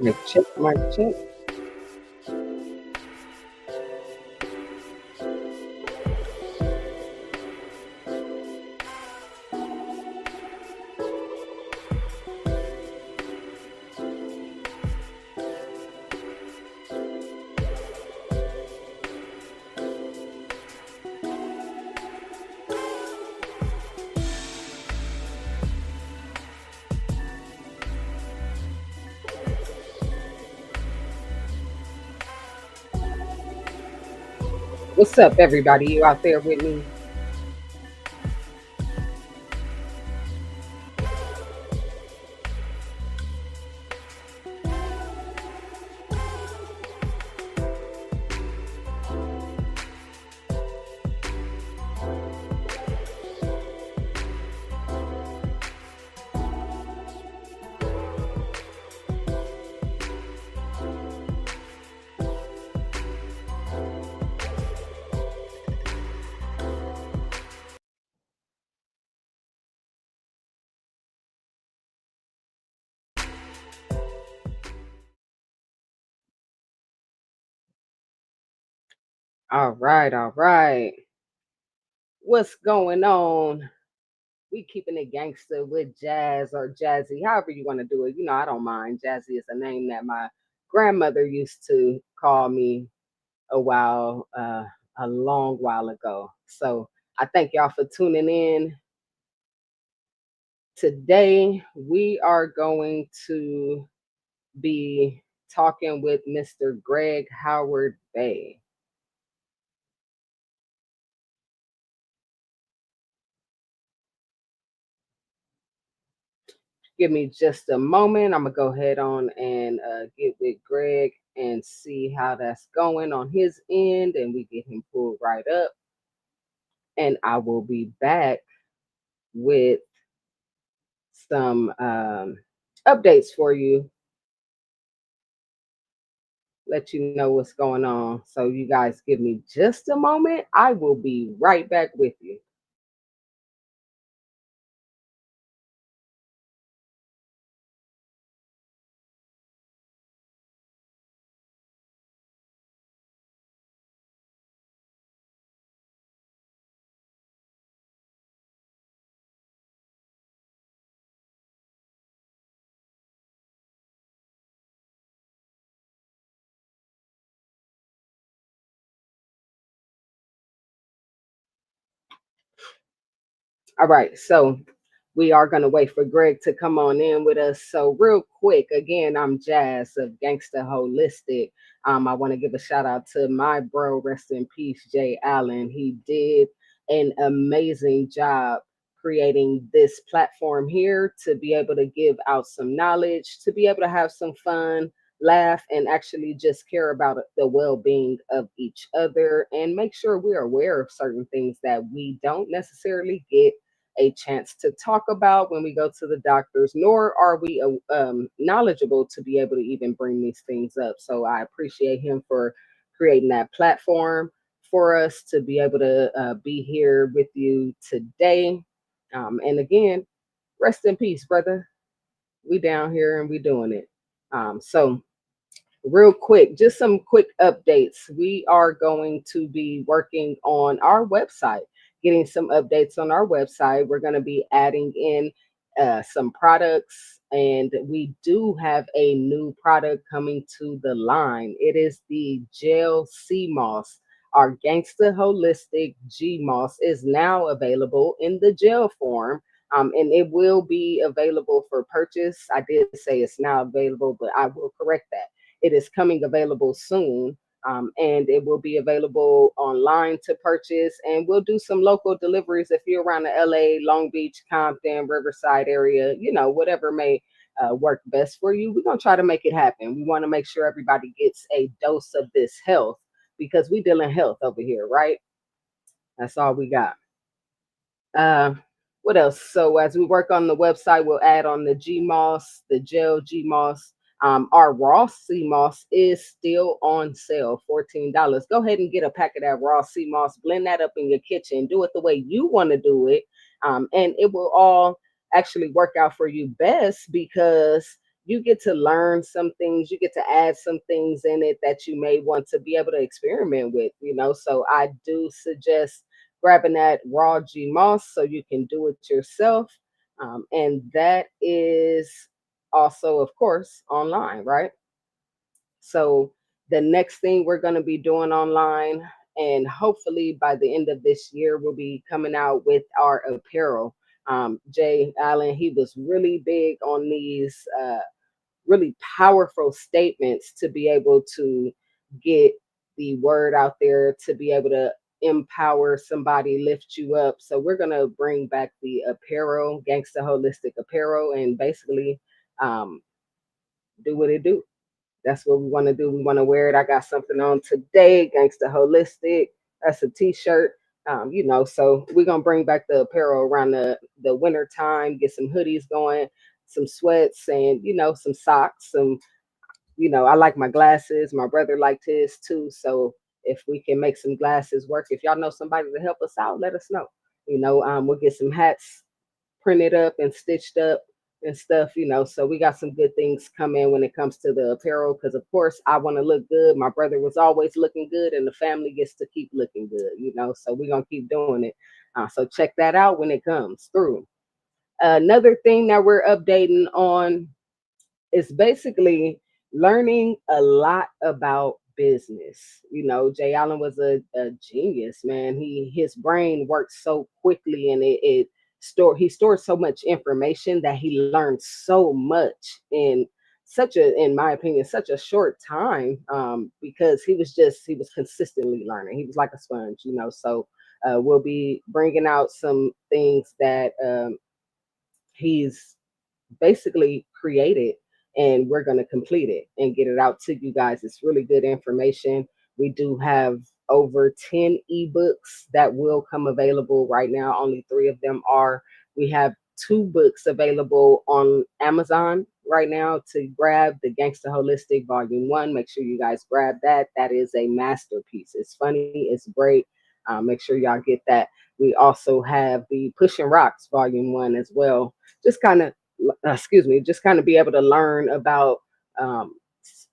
Mic check, mic check. What's up, everybody? You out there with me? All right, all right. What's going on? We keeping it gangster with Jazz or Jazzy, however you want to do it. You know, I don't mind. Jazzy is a name that my grandmother used to call me a long while ago. So I thank y'all for tuning in. Today we are going to be talking with Mr. Greg Howard Bey. Give me just a moment. I'm gonna go ahead on and get with Greg and see how that's going on his end, and we get him pulled right up. And I will be back with some updates for you, let you know what's going on. So you guys give me just a moment. I will be right back with you. All right, so we are going to wait for Greg to come on in with us. So, real quick, again, I'm Jazz of Gangsta Holistic. I want to give a shout out to my bro, rest in peace, Jay Allen. He did an amazing job creating this platform here to be able to give out some knowledge, to be able to have some fun, laugh, and actually just care about the well being of each other and make sure we're aware of certain things that we don't necessarily get a chance to talk about when we go to the doctors, nor are we knowledgeable to be able to even bring these things up. So I appreciate him for creating that platform for us to be able to be here with you today. And again, rest in peace, brother. We down here and we doing it. So real quick, just some quick updates. We are going to be working on our website, getting some updates on our website. We're going to be adding in some products, and we do have a new product coming to the line. It is the gel sea moss. Our Gangsta Holistic G Moss is now available in the gel form. And it will be available for purchase. I did say it's now available, but I will correct that. It is coming available soon, and it will be available online to purchase. And we'll do some local deliveries if you're around the LA, Long Beach, Compton, Riverside area, you know, whatever may work best for you. We're going to try to make it happen. We want to make sure everybody gets a dose of this health because we deal in health over here, right? That's all we got. Uh, what else? So as we work on the website, we'll add on the GMOS, the gel GMOS. Our raw sea moss is still on sale, $14. Go ahead and get a pack of that raw sea moss, blend that up in your kitchen, do it the way you want to do it. And it will all actually work out for you best because you get to learn some things, you get to add some things in it that you may want to be able to experiment with, you know. So I do suggest grabbing that raw G moss so you can do it yourself. And that is also, of course, online, right? So the next thing we're going to be doing online, and hopefully by the end of this year, we'll be coming out with our apparel. Jay Allen, he was really big on these really powerful statements to be able to get the word out there, to be able to empower somebody, lift you up. So we're going to bring back the apparel, Gangsta Holistic Apparel, and basically um, do what it do. That's what we want to do. We want to wear it. I got something on today, Gangsta Holistic. That's a t-shirt. You know, so we're gonna bring back the apparel around the winter time, get some hoodies going, some sweats, and you know, some socks, some, you know, I like my glasses. My brother liked his too. So if we can make some glasses work, if y'all know somebody to help us out, let us know. You know, we'll get some hats printed up and stitched up and stuff, you know. So we got some good things coming when it comes to the apparel, because of course I want to look good. My brother was always looking good, and the family gets to keep looking good, you know. So we're gonna keep doing it. So check that out when it comes through. Another thing that we're updating on is basically learning a lot about business. You know, Jay Allen was a genius, man. His brain worked so quickly, and he stored so much information that he learned so much in such a, in my opinion, such a short time, because he was consistently learning. He was like a sponge, you know. So we'll be bringing out some things that he's basically created, and we're going to complete it and get it out to you guys. It's really good information. We do have over 10 ebooks that will come available right now. Only 3 of them are. We have 2 books available on Amazon right now to grab: the Gangsta Holistic Volume 1. Make sure you guys grab that. That is a masterpiece. It's funny, it's great. Make sure y'all get that. We also have the Pushing Rocks Volume 1 as well. Just kind of, excuse me, just kind of be able to learn about um,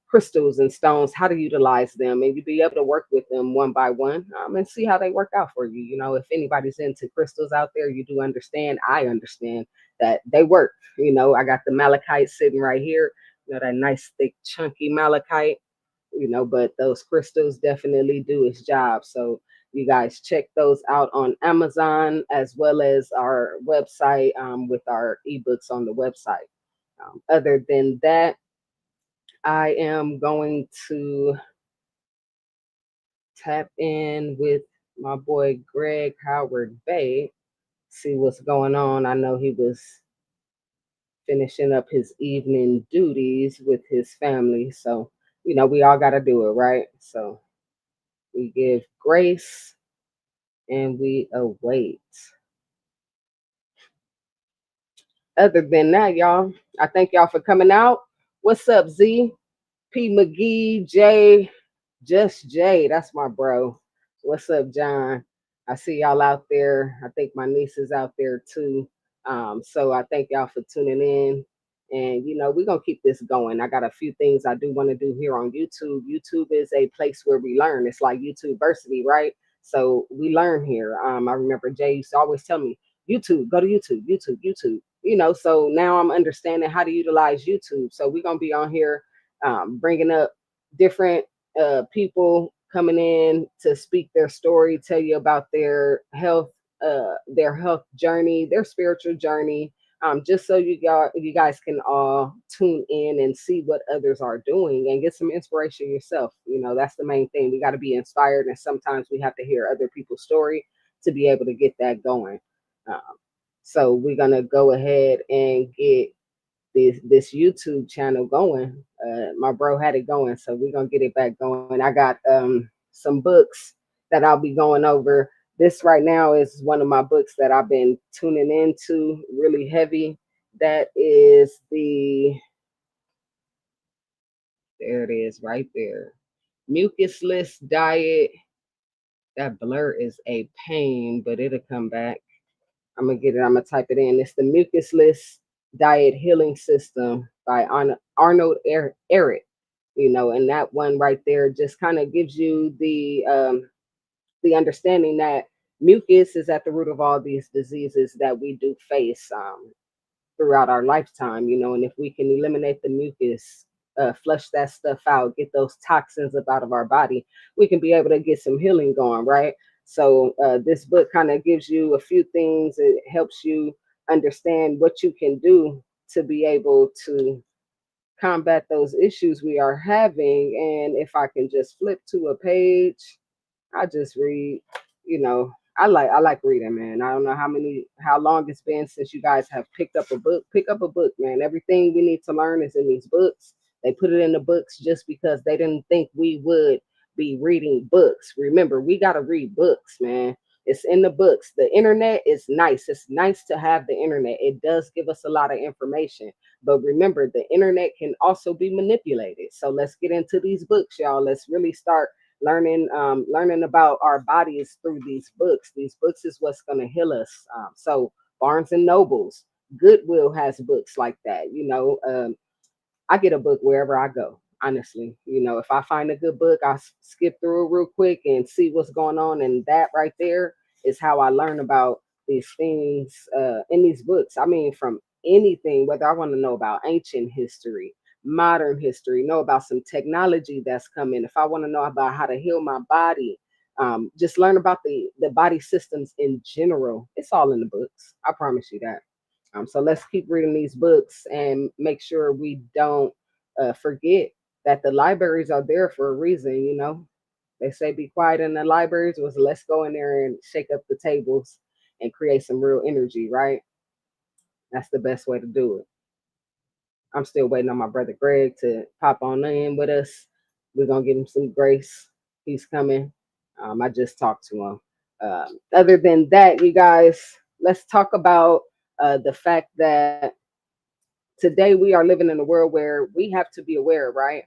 crystals and stones, how to utilize them, and you be able to work with them one by one, and see how they work out for you. You know, if anybody's into crystals out there, you do understand. I understand that they work. You know, I got the malachite sitting right here. You know, that nice thick chunky malachite. You know, but those crystals definitely do its job. So you guys check those out on Amazon, as well as our website, with our ebooks on the website. Other than that, I am going to tap in with my boy Greg Howard Bey, see what's going on. I know he was finishing up his evening duties with his family. So, you know, we all got to do it, right? So we give grace and we await. Other than that, y'all, I thank y'all for coming out. What's up, Z? P. McGee, Jay, just Jay. That's my bro. What's up, John? I see y'all out there. I think my niece is out there too. So I thank y'all for tuning in. And you know, we're gonna keep this going. I got a few things I do want to do here on YouTube. YouTube is a place where we learn. It's like YouTube Versity, right? So we learn here. I remember Jay used to always tell me, YouTube, go to YouTube, YouTube, YouTube. You know, so now I'm understanding how to utilize YouTube. So we're gonna be on here, bringing up different people coming in to speak their story, tell you about their health journey, their spiritual journey, just so you guys can all tune in and see what others are doing and get some inspiration yourself. You know, that's the main thing. We got to be inspired, and sometimes we have to hear other people's story to be able to get that going. Um, so we're gonna go ahead and get this YouTube channel going. My bro had it going, so we're gonna get it back going. I got some books that I'll be going over. This right now is one of my books that I've been tuning into really heavy. That is there it is right there. Mucusless diet. That blur is a pain, but it'll come back. I'm gonna get it. I'm gonna type it in. It's the mucusless Diet Healing System by Arnold Ehret. And that one right there just kind of gives you the understanding that mucus is at the root of all these diseases that we do face throughout our lifetime. And if we can eliminate the mucus, flush that stuff out, get those toxins up out of our body, we can be able to get some healing going, right? So this book kind of gives you a few things. It helps you understand what you can do to be able to combat those issues we are having. And if I can just flip to a page, I just read, you know, I like reading, man. I don't know how long it's been since you guys have picked up a book. Pick up a book, man. Everything we need to learn is in these books. They put it in the books just because they didn't think we would be reading books. Remember, we gotta read books, man. It's in the books. The internet is nice. It's nice to have the internet. It does give us a lot of information. But remember, the internet can also be manipulated. So let's get into these books, y'all. Let's really start learning about our bodies through these books. These books is what's going to heal us. So Barnes and Nobles, Goodwill has books like that. I get a book wherever I go. Honestly, if I find a good book, I skip through it real quick and see what's going on. And that right there is how I learn about these things in these books. I mean, from anything, whether I want to know about ancient history, modern history, know about some technology that's coming. If I want to know about how to heal my body, just learn about the body systems in general. It's all in the books. I promise you that. So let's keep reading these books and make sure we don't forget that the libraries are there for a reason. They say be quiet in the libraries was let's go in there and shake up the tables and create some real energy, right? That's the best way to do it. I'm still waiting on my brother Greg to pop on in with us. We're gonna give him some grace. He's coming. I just talked to him. Other than that, you guys, let's talk about the fact that today we are living in a world where we have to be aware, right?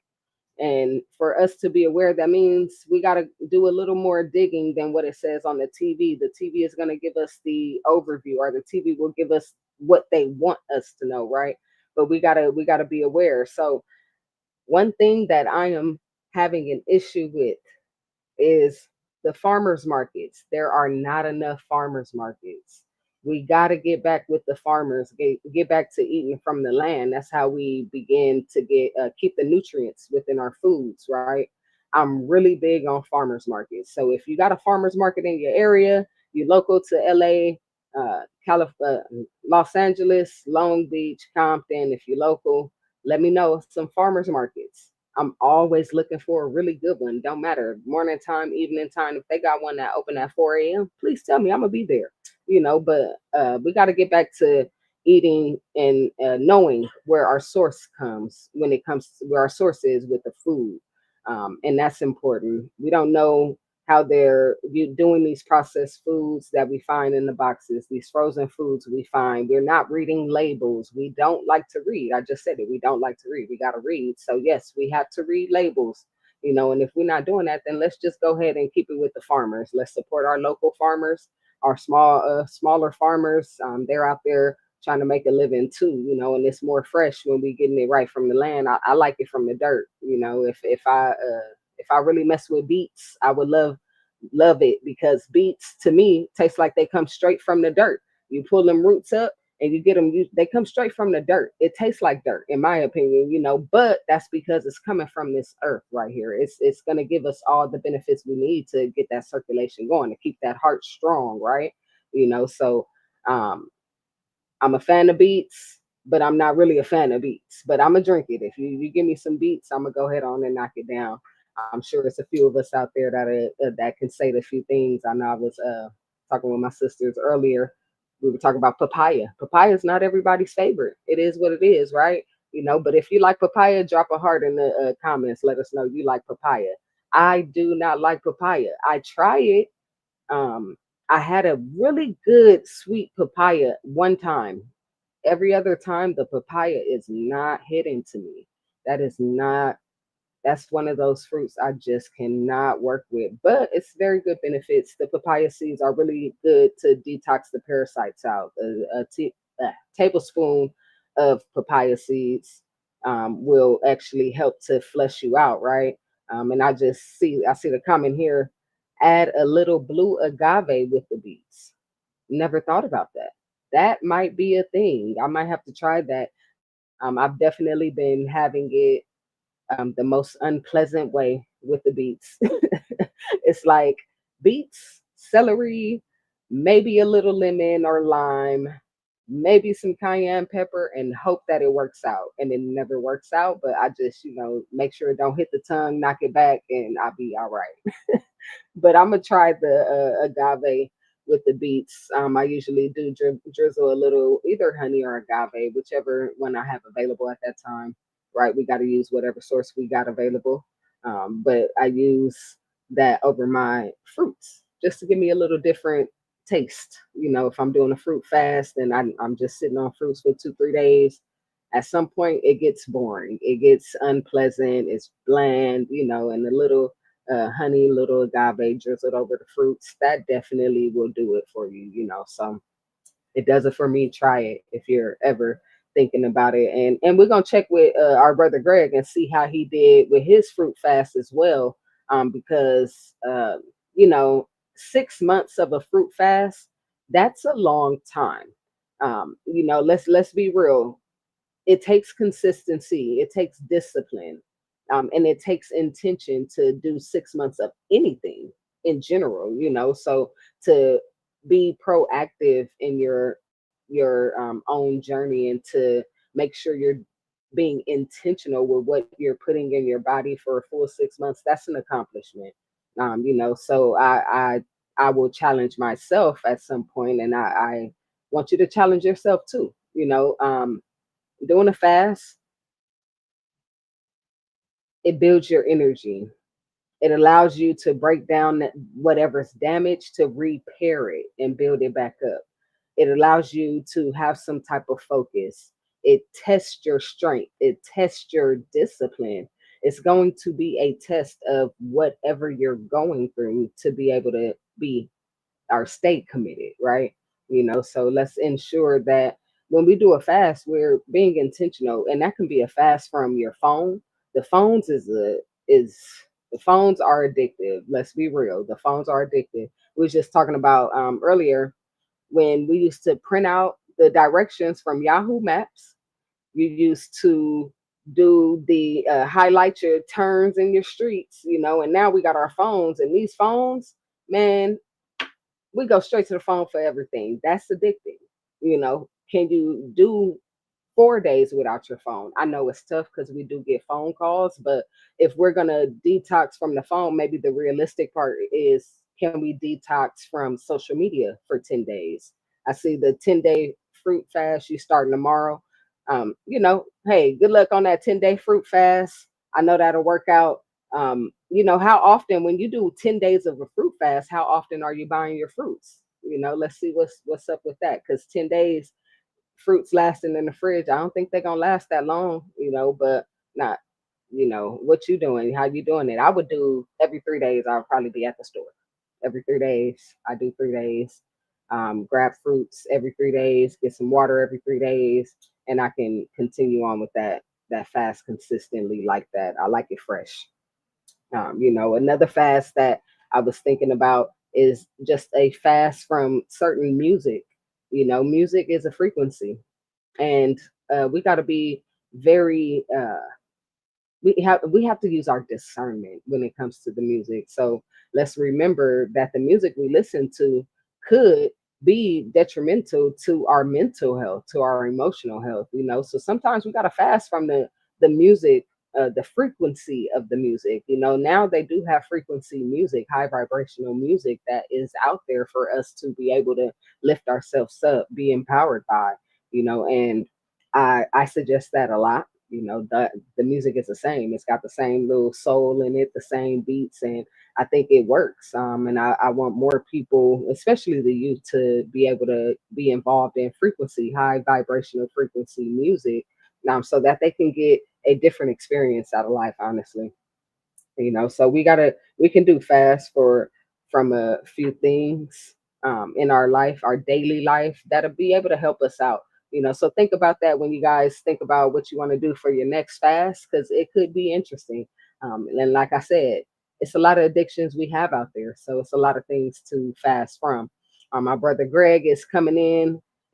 And for us to be aware, that means we got to do a little more digging than what it says on the TV. The TV is going to give us the overview, or the TV will give us what they want us to know, right? But we gotta be aware. So one thing that I am having an issue with is the farmers markets. There are not enough farmers markets. We got to get back with the farmers, get back to eating from the land. That's how we begin to keep the nutrients within our foods, right? I'm really big on farmers markets. So if you got a farmers market in your area, you local to LA, Los Angeles, Long Beach, Compton, if you're local, let me know some farmers markets. I'm always looking for a really good one. Don't matter morning time, evening time. If they got one that open at 4 a.m., please tell me. I'm gonna be there. But we got to get back to eating and knowing where our source comes when it comes to where our source is with the food, and that's important. We don't know how they're doing these processed foods that we find in the boxes, these frozen foods we find. We're not reading labels. We don't like to read. I just said it. We don't like to read. We got to read. So, yes, we have to read labels, and if we're not doing that, then let's just go ahead and keep it with the farmers. Let's support our local farmers, our smaller farmers. They're out there trying to make a living too, and it's more fresh when we getting it right from the land. I like it from the dirt. If I really mess with beets, I would love it because beets to me taste like they come straight from the dirt. You pull them roots up and you get them, they come straight from the dirt. It tastes like dirt, in my opinion, but that's because it's coming from this earth right here. It's gonna give us all the benefits we need to get that circulation going, to keep that heart strong, right? So um I'm a fan of beets, but I'm not really a fan of beets. But I'm gonna drink it. If you give me some beets, I'm gonna go ahead on and knock it down. I'm sure it's a few of us out there that can say the few things. I know I was talking with my sisters earlier. We were talking about papaya. Papaya is not everybody's favorite. It is what it is, right? But if you like papaya, drop a heart in the comments. Let us know you like papaya. I do not like papaya. I try it. Um, I had a really good sweet papaya one time. Every other time, the papaya is not hitting to me. That is not, that's one of those fruits I just cannot work with, but it's very good benefits. The papaya seeds are really good to detox the parasites out. A tablespoon of papaya seeds will actually help to flush you out, right? And I see the comment here, add a little blue agave with the beets. Never thought about that. That might be a thing. I might have to try that. I've definitely been having it the most unpleasant way with the beets. It's like beets, celery, maybe a little lemon or lime, maybe some cayenne pepper, and hope that it works out. And it never works out, but I just, make sure it don't hit the tongue, knock it back, and I'll be all right. But I'm gonna try the agave with the beets. I usually do drizzle a little either honey or agave, whichever one I have available at that time. Right, we got to use whatever source we got available. But I use that over my fruits just to give me a little different taste. If I'm doing a fruit fast and I'm just sitting on fruits for 2 3 days, at some point it gets boring. It gets unpleasant. It's bland, and a little honey, little agave drizzled over the fruits, that definitely will do it for you. So it does it for me. Try it if you're ever thinking about it. And we're gonna check with our brother Greg and see how he did with his fruit fast as well. Because you know, 6 months of a fruit fast, that's a long time. Let's be real, it takes consistency, it takes discipline, and it takes intention to do 6 months of anything in general. So to be proactive in your own journey and to make sure you're being intentional with what you're putting in your body for a full 6 months, that's an accomplishment. So I will challenge myself at some point, and I want you to challenge yourself too. Doing a fast, it builds your energy. It allows you to break down whatever's damaged to repair it and build it back up. It allows you to have some type of focus. It tests your strength. It tests your discipline. It's going to be a test of whatever you're going through to be able to be or stay committed, right? So let's ensure that when we do a fast, we're being intentional, and that can be a fast from your phone. The phones is the phones are addictive. Let's be real. The phones are addictive. We was just talking about earlier when we used to print out the directions from Yahoo Maps. You used to do the highlight your turns in your streets, and now we got our phones, and these phones, man, we go straight to the phone for everything. That's addicting. Can you do 4 days without your phone? I know it's tough because we do get phone calls, but if we're gonna detox from the phone, maybe the realistic part is, can we detox from social media for 10 days? I see the 10-day fruit fast you starting tomorrow. Hey, good luck on that 10-day fruit fast. I know that'll work out. How often when you do 10 days of a fruit fast, how often are you buying your fruits? Let's see what's up with that. Because 10 days fruits lasting in the fridge, I don't think they're gonna last that long, but not, what you doing, how you doing it. I would do every 3 days, I'll probably be at the store. Every 3 days, I do 3 days. Grab fruits every 3 days, get some water every 3 days, and I can continue on with that fast consistently like that. I like it fresh. Another fast that I was thinking about is just a fast from certain music. Music is a frequency, and we got to be very we have to use our discernment when it comes to the music. So let's remember that the music we listen to could be detrimental to our mental health, to our emotional health. So sometimes we got to fast from the music, the frequency of the music. Now they do have frequency music, high vibrational music that is out there for us to be able to lift ourselves up, be empowered by. And I suggest that a lot. The music is the same. It's got the same little soul in it, the same beats, and I think it works. And I want more people, especially the youth, to be able to be involved in frequency, high vibrational frequency music, so that they can get a different experience out of life. Honestly, so we can do fast from a few things in our life, our daily life, that'll be able to help us out So think about that when you guys think about what you want to do for your next fast, because it could be interesting. And like I said, it's a lot of addictions we have out there, so it's a lot of things to fast from. My brother Greg is coming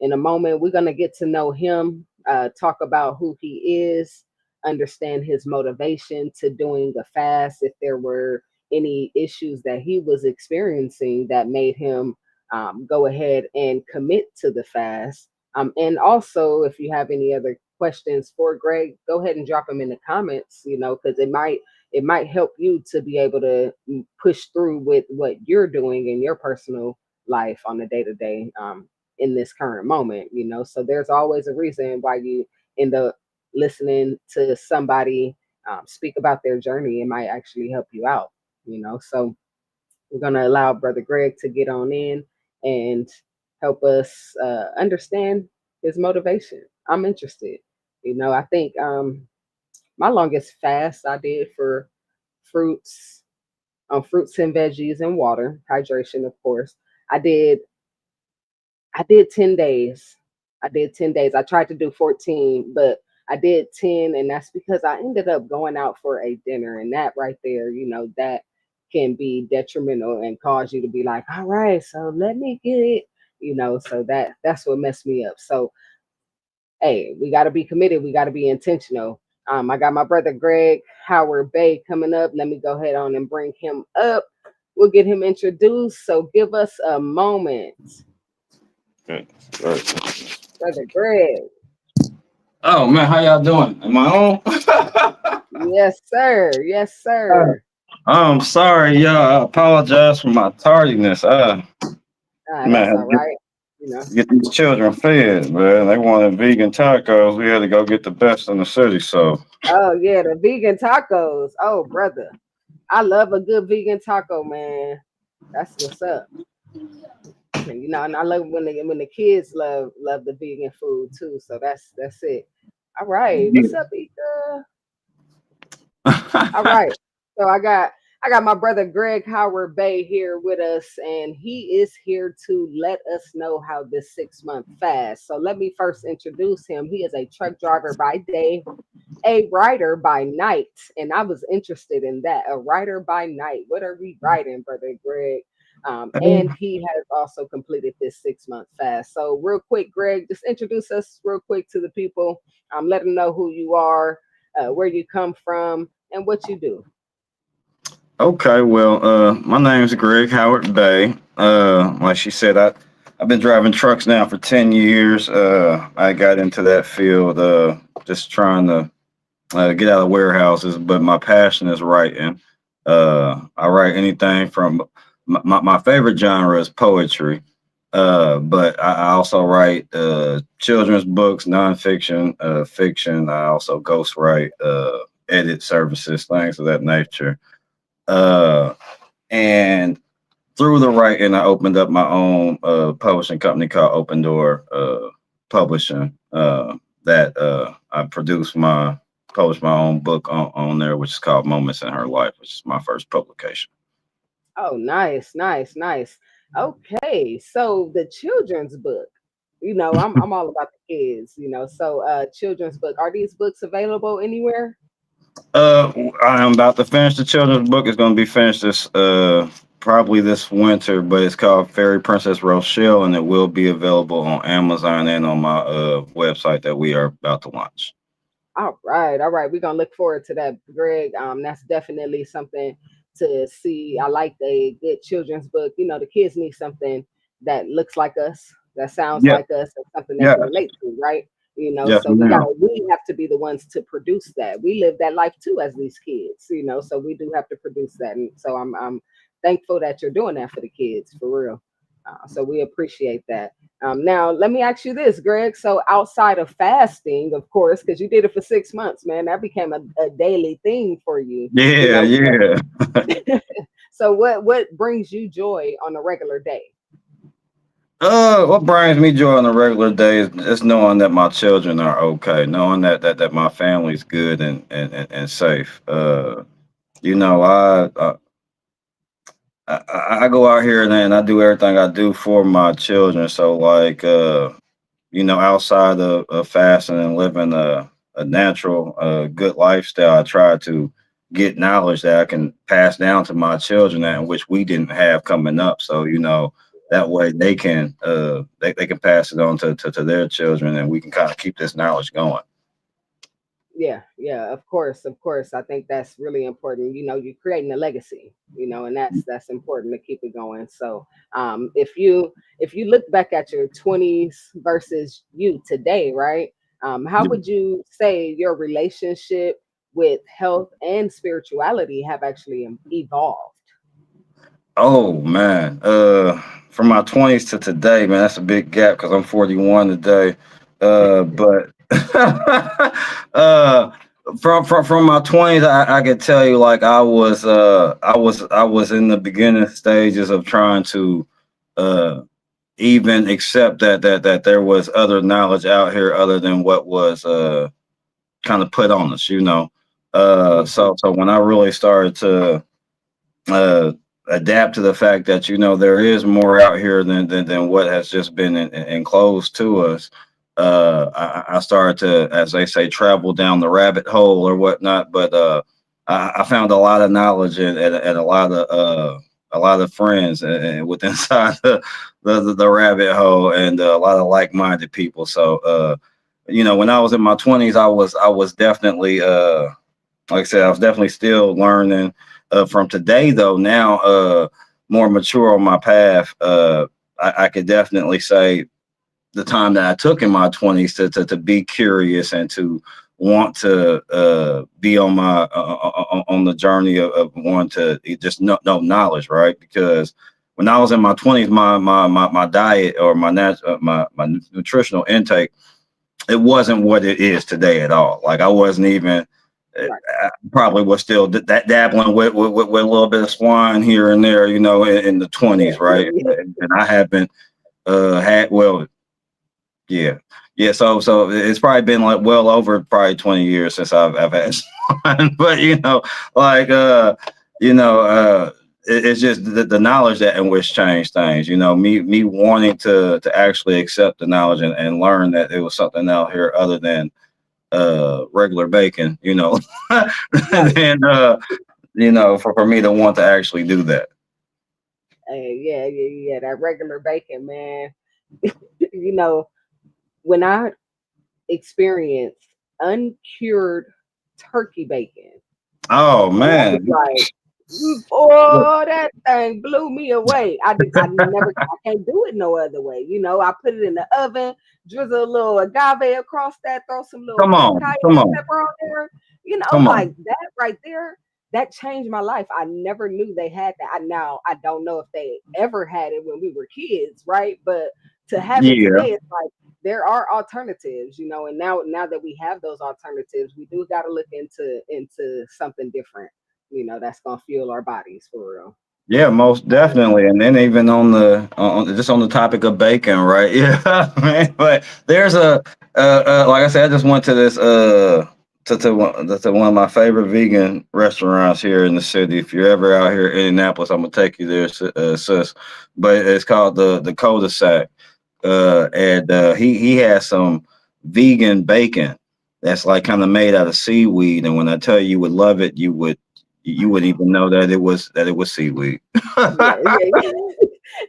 in a moment. We're gonna get to know him, talk about who he is, understand his motivation to doing the fast, if there were any issues that he was experiencing that made him go ahead and commit to the fast. And also, if you have any other questions for Greg, go ahead and drop them in the comments. Because it might help you to be able to push through with what you're doing in your personal life on the day to day in this current moment. So there's always a reason why you end up listening to somebody speak about their journey. It might actually help you out. So we're going to allow Brother Greg to get on in and help us understand his motivation. I'm interested. I think my longest fast I did for fruits, fruits and veggies and water, hydration, of course. I did I did 10 days. I did 10 days. I tried to do 14, but I did 10, and that's because I ended up going out for a dinner, and that right there, that can be detrimental and cause you to be like, all right, so let me get it, so that's what messed me up. So hey, we got to be committed. We got to be intentional. I got my brother Greg Howard Bey coming up. Let me go ahead on and bring him up. We'll get him introduced. So give us a moment, Good. Good. brother Greg. Oh man, how y'all doing? Am I on? Yes, sir. Yes, sir. I'm sorry, y'all. I apologize for my tardiness. That's Man, all right. You know. get these children fed, man. They wanted vegan tacos. We had to go get the best in the city. So, Oh yeah, the vegan tacos. Oh brother, I love a good vegan taco, man. That's what's up. And I love when the kids love the vegan food too. So that's it. All right. What's up, Ika? All right. So I got my brother Greg Howard Bay here with us, and he is here to let us know how this 6 month fast. So let me first introduce him. He is a truck driver by day, a writer by night, and I was interested in that. A writer by night. What are we writing, brother Greg? And he has also completed this 6 month fast. So real quick, Greg, just introduce us real quick to the people. Let them know who you are, where you come from, and what you do. okay, well, my name's Greg Howard Bay. Like she said, I've been driving trucks now for 10 years. I got into that field just trying to get out of warehouses, but my passion is writing. I write anything from my favorite genre is poetry, but I also write children's books, nonfiction, fiction. I also ghostwrite, edit services, things of that nature. Uh, and through the writing, I opened up my own publishing company called Open Door Publishing. That I published my own book on there, which is called Moments in Her Life, which is my first publication. Oh, nice, nice, nice. Okay, so the children's book. I'm all about the kids. So children's book. Are these books available anywhere? Uh, I am about to finish the children's book. It's going to be finished this probably this winter, but it's called Fairy Princess Rochelle, and it will be available on Amazon and on my website that we are about to launch. All right, all right. We're gonna look forward to that, Greg. That's definitely something to see. I like a good children's book. The kids need something that looks like us, that sounds Yeah, like us, and something they yeah, can relate to, right? yes, So ma'am. we have to be the ones to produce that. We live that life too as these kids, so we do have to produce that. And so I'm thankful that you're doing that for the kids, for real. So we appreciate that. Now, let me ask you this, Greg. So, outside of fasting, of course, because you did it for 6 months, man, that became a daily thing for you. You Yeah, know. yeah. So, what brings you joy on a regular day? What brings me joy on a regular day is just knowing that my children are okay, knowing that my family's good and safe. You know, I go out here and I do everything I do for my children. So like, outside of fasting and living a natural, good lifestyle, I try to get knowledge that I can pass down to my children, and which we didn't have coming up. So, that way they can pass it on to their children, and we can kind of keep this knowledge going. Yeah, yeah, of course, of course. I think that's really important. You're creating a legacy, and that's important to keep it going. So, if you look back at your 20s versus you today, right? How would you say your relationship with health and spirituality have actually evolved? Oh man, from my 20s to today, man, that's a big gap because I'm 41 today. But uh, from my 20s, I could tell you like I was in the beginning stages of trying to uh even accept that there was other knowledge out here other than what was kind of put on us. Hmm. So when I really started to uh, adapt to the fact that there is more out here than what has just been enclosed to us. I started to, as they say, travel down the rabbit hole or whatnot. But I found a lot of knowledge and a lot of friends with inside the rabbit hole, and a lot of like-minded people. So when I was in my 20s, I was definitely like I said, I was definitely still learning. From today, though, now more mature on my path, I could definitely say the time that I took in my 20s to be curious and to want to be on the journey of wanting to just know knowledge, right? Because when I was in my 20s, my diet or my nutritional intake, it wasn't what it is today at all. Like I wasn't even Right. I probably was still that dabbling with a little bit of swine here and there, in the Yeah, 20s, right? yeah, And I haven't had well, yeah, yeah. So it's probably been like well over probably 20 years since I've had swine, but like you know, it's just the knowledge that in which changed things. Me wanting to actually accept the knowledge and learn that it was something out here other than regular bacon, right. and for me to want to actually do that. Yeah, yeah, yeah. That regular bacon, man. you know, when I experienced uncured turkey bacon, Oh and I was man. like, Look, oh, that thing blew me away. I never, I can't do it no other way. I put it in the oven, drizzle a little agave across that, throw some little come on, come cayenne on, pepper on there. come on. Like that right there, that changed my life. I never knew they had that. Now I don't know if they ever had it when we were kids, right? But to have it Yeah, today, it's like there are alternatives, and now that we have those alternatives, we do got to look into something different, that's gonna fuel our bodies for real. yeah, most definitely. And then even just on the topic of bacon, right? Yeah, man. But there's like I said, I just went to this to one of my favorite vegan restaurants here in the city. If you're ever out here in Indianapolis, I'm gonna take you there, sis. But it's called the cul-de-sac. And he has some vegan bacon that's like kind of made out of seaweed. And when I tell you, you would love it, you wouldn't even know that it was seaweed. Yeah, yeah, yeah.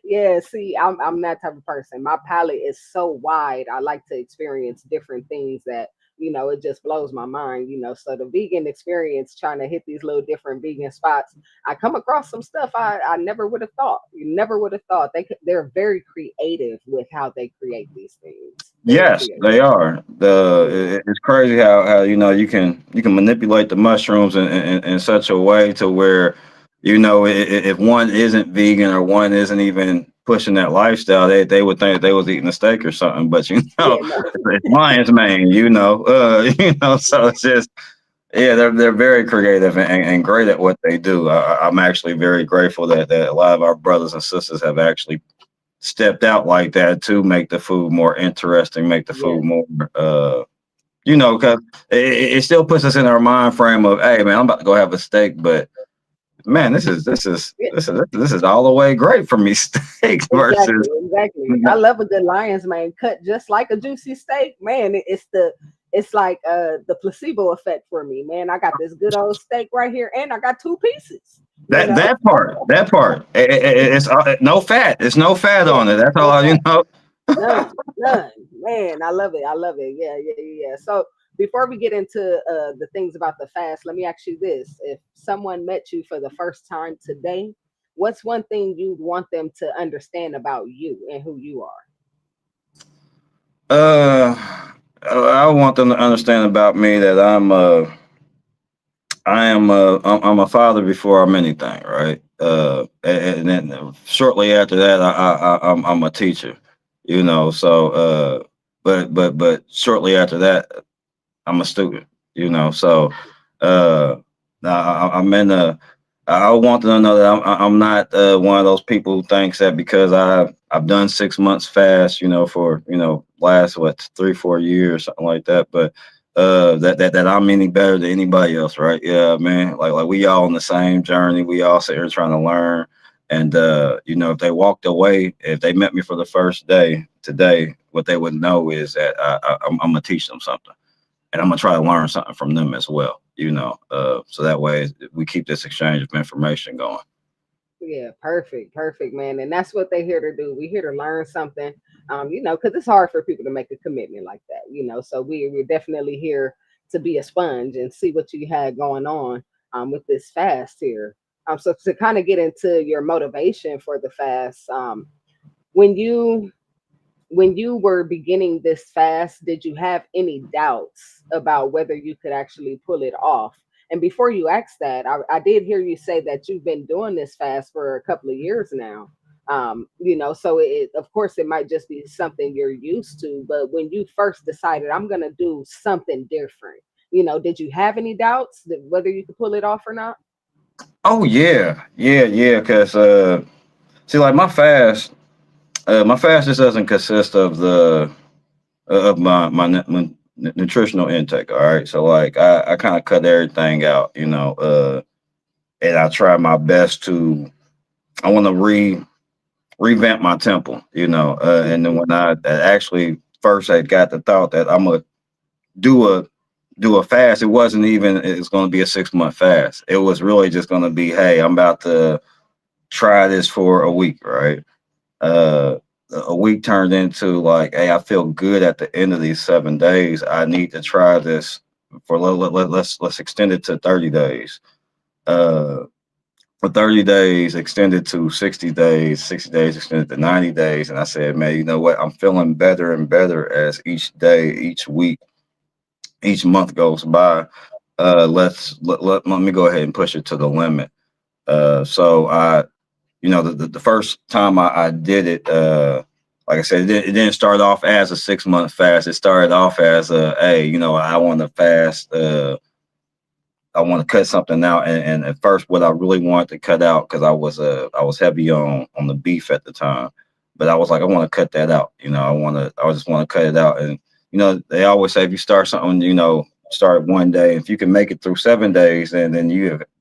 Yeah, see, I'm that type of person. My palate is so wide. I like to experience different things that, it just blows my mind. So the vegan experience, trying to hit these little different vegan spots, I come across some stuff I never would have thought. You never would have thought. They're very creative with how they create these things. Very Yes, creative. they are. Yeah. It's crazy how you can manipulate the mushrooms in such a way to where if one isn't vegan or one isn't even pushing that lifestyle, they would think they was eating a steak or something. But Yeah, no. it's lion's mane. So it's just yeah, they're very creative and great at what they do. I'm actually very grateful that a lot of our brothers and sisters have actually stepped out like that to make the food more interesting, make the Yeah. food more, because it still puts us in our mind frame of, hey, man, I'm about to go have a steak, but man, this is all the way great for me. Steaks Exactly, versus exactly. I love a good lion's mane cut just like a juicy steak. Man, it's like the placebo effect for me, man. I got this good old steak right here and I got two pieces, you that know? part. It's no fat. It's no fat Yeah, on it. That's all no I, fat. None, none. Man, I love it. I love it. Yeah, yeah, yeah, yeah. So before we get into the things about the fast, let me ask you this. If someone met you for the first time today, what's one thing you'd want them to understand about you and who you are? Uh, I want them to understand about me that I'm a father before I'm anything, right? And then shortly after that, I'm a teacher, you know. So, but shortly after that, I'm a student, you know. So, uh, I'm in a. I want them to know that I'm not one of those people who thinks that because I've done 6 months fast, you know, for last what 3 4 years something like that, but that I'm any better than anybody else, right? Yeah, man. Like we all on the same journey. We all sit here trying to learn. And if they walked away, if they met me for the first day today, what they would know is that I'm gonna teach them something, and I'm gonna try to learn something from them as well. So that way we keep this exchange of information going. Yeah, perfect, perfect, man. And that's what they're here to do. We're here to learn something, because it's hard for people to make a commitment like that. So we're definitely here to be a sponge and see what you had going on with this fast here. So to kind of get into your motivation for the fast, when you when you were beginning this fast, did you have any doubts about whether you could actually pull it off? And before you ask that, I did hear you say that you've been doing this fast for a couple of years now. So of course, it might just be something you're used to. But when you first decided, I'm going to do something different, did you have any doubts that whether you could pull it off or not? Oh yeah, yeah, yeah. Cause see, like my fast just doesn't consist of the of my nutritional intake. All right, so like I kind of cut everything out, and I try my best to. I want to revamp my temple, and then Mhm. when I actually first had got the thought that I'm gonna do a do a fast, it wasn't even it's going to be a 6 month fast. It was really just going to be, hey, I'm about to try this for a week, right? Uh, a week turned into like, hey, I feel good at the end of these 7 days. I need to try this for let's extend it to 30 days. Uh, for 30 days, extended to 60 days, 60 days extended to 90 days. And I said, man, you know what? I'm feeling better and better as each day, each week, each month goes by. Let me go ahead and push it to the limit. So the first time I did it, like I said, it didn't start off as a 6 month fast. It started off as hey, I want to fast. I want to cut something out, and at first, what I really wanted to cut out because I was heavy on the beef at the time, but I was like, I want to cut that out. I just want to cut it out, and they always say if you start something, start one day. If you can make it through 7 days, then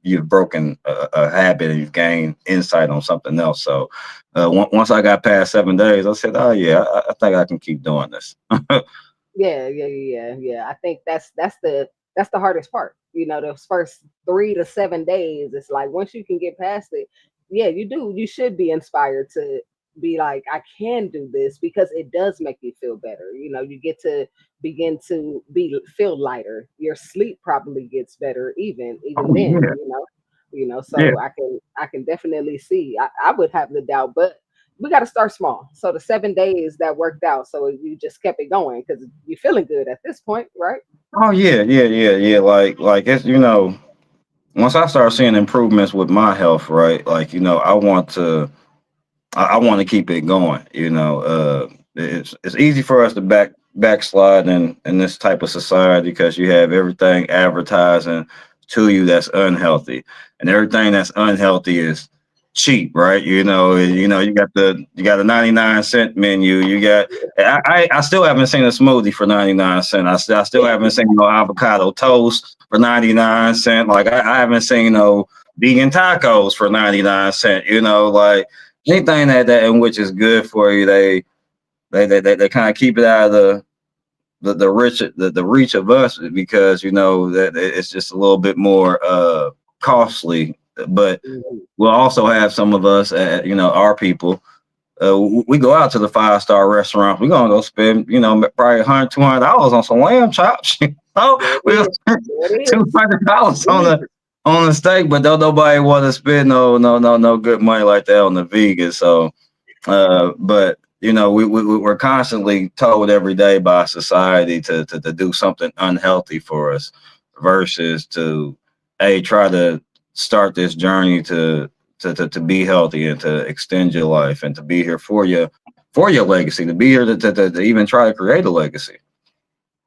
you've broken a habit and you've gained insight on something else. So once I got past 7 days, I said, oh yeah, I think I can keep doing this. Yeah, yeah, yeah, yeah, yeah. I think that's the hardest part. Those first 3 to 7 days. It's like once you can get past it, yeah, you do. You should be inspired to be like, I can do this because it does make you feel better. You get to begin to feel lighter. Your sleep probably gets better even Oh then, yeah, yeah, so I can definitely see. I would have the doubt, but we got to start small. So the 7 days that worked out. So you just kept it going because you're feeling good at this point, right? oh yeah, yeah, yeah, yeah. Like it's once I start seeing improvements with my health, right? Like I want to keep it going. It's easy for us to backslide in this type of society because you have everything advertising to you that's unhealthy, and everything that's unhealthy is cheap, right? You got a 99 cent menu. You got I still haven't seen a smoothie for 99 cents. I still haven't seen no avocado toast for 99 cents. Like I haven't seen no vegan tacos for 99 cents. You know, like anything that in which is good for you, they kind of keep it out of the reach of us because you know that it's just a little bit more costly. But Mhm. we'll also have some of us, you know, our people. We go out to the 5-star restaurant. We're gonna go spend, you know, probably $100, $200 on some lamb chops. You know, There it we'll is. spend There it two is. hundred dollars Easy. on the steak, but don't nobody want to spend no good money like that on the vegan. So, but you know, we're constantly told every day by society to do something unhealthy for us versus to try to start this journey to be healthy and to extend your life and to be here for your legacy, to be here to even try to create a legacy.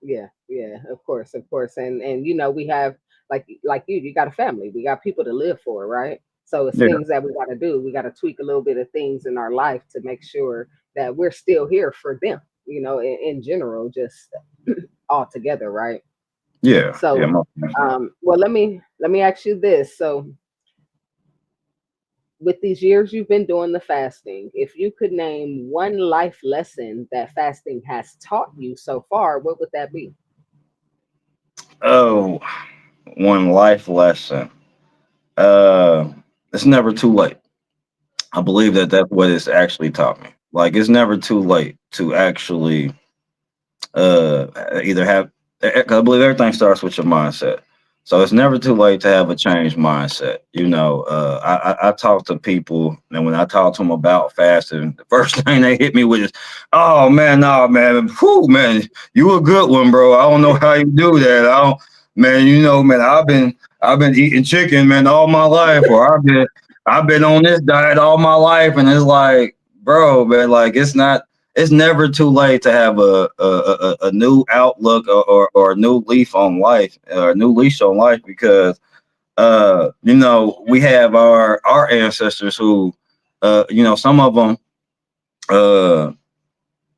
Yeah, yeah, of course, and you know we have like you got a family, we got people to live for, right? So it's Yeah, things that we got to do. We got to tweak a little bit of things in our life to make sure that we're still here for them. You know, in general, just all together, right? yeah, So, most definitely. well, let me ask you this. So, with these years you've been doing the fasting, if you could name one life lesson that fasting has taught you so far, what would that be? Oh, one life lesson. Uh, it's never too late. I believe that that's what it's actually taught me. Like it's never too late to actually either have. I believe everything starts with your mindset. So it's never too late to have a changed mindset. You know, I talk to people, and when I talk to them about fasting, the first thing they hit me with is, "Oh man, no man, whew, man, you a good one, bro. I don't know how you do that. I don't, man. You know, man, I've been eating chicken, man, all my life, or I've been on this diet all my life, and it's like, bro, man, like it's never too late to have a new outlook or a new leaf on life or a new leash on life because you know we have our ancestors who you know some of them uh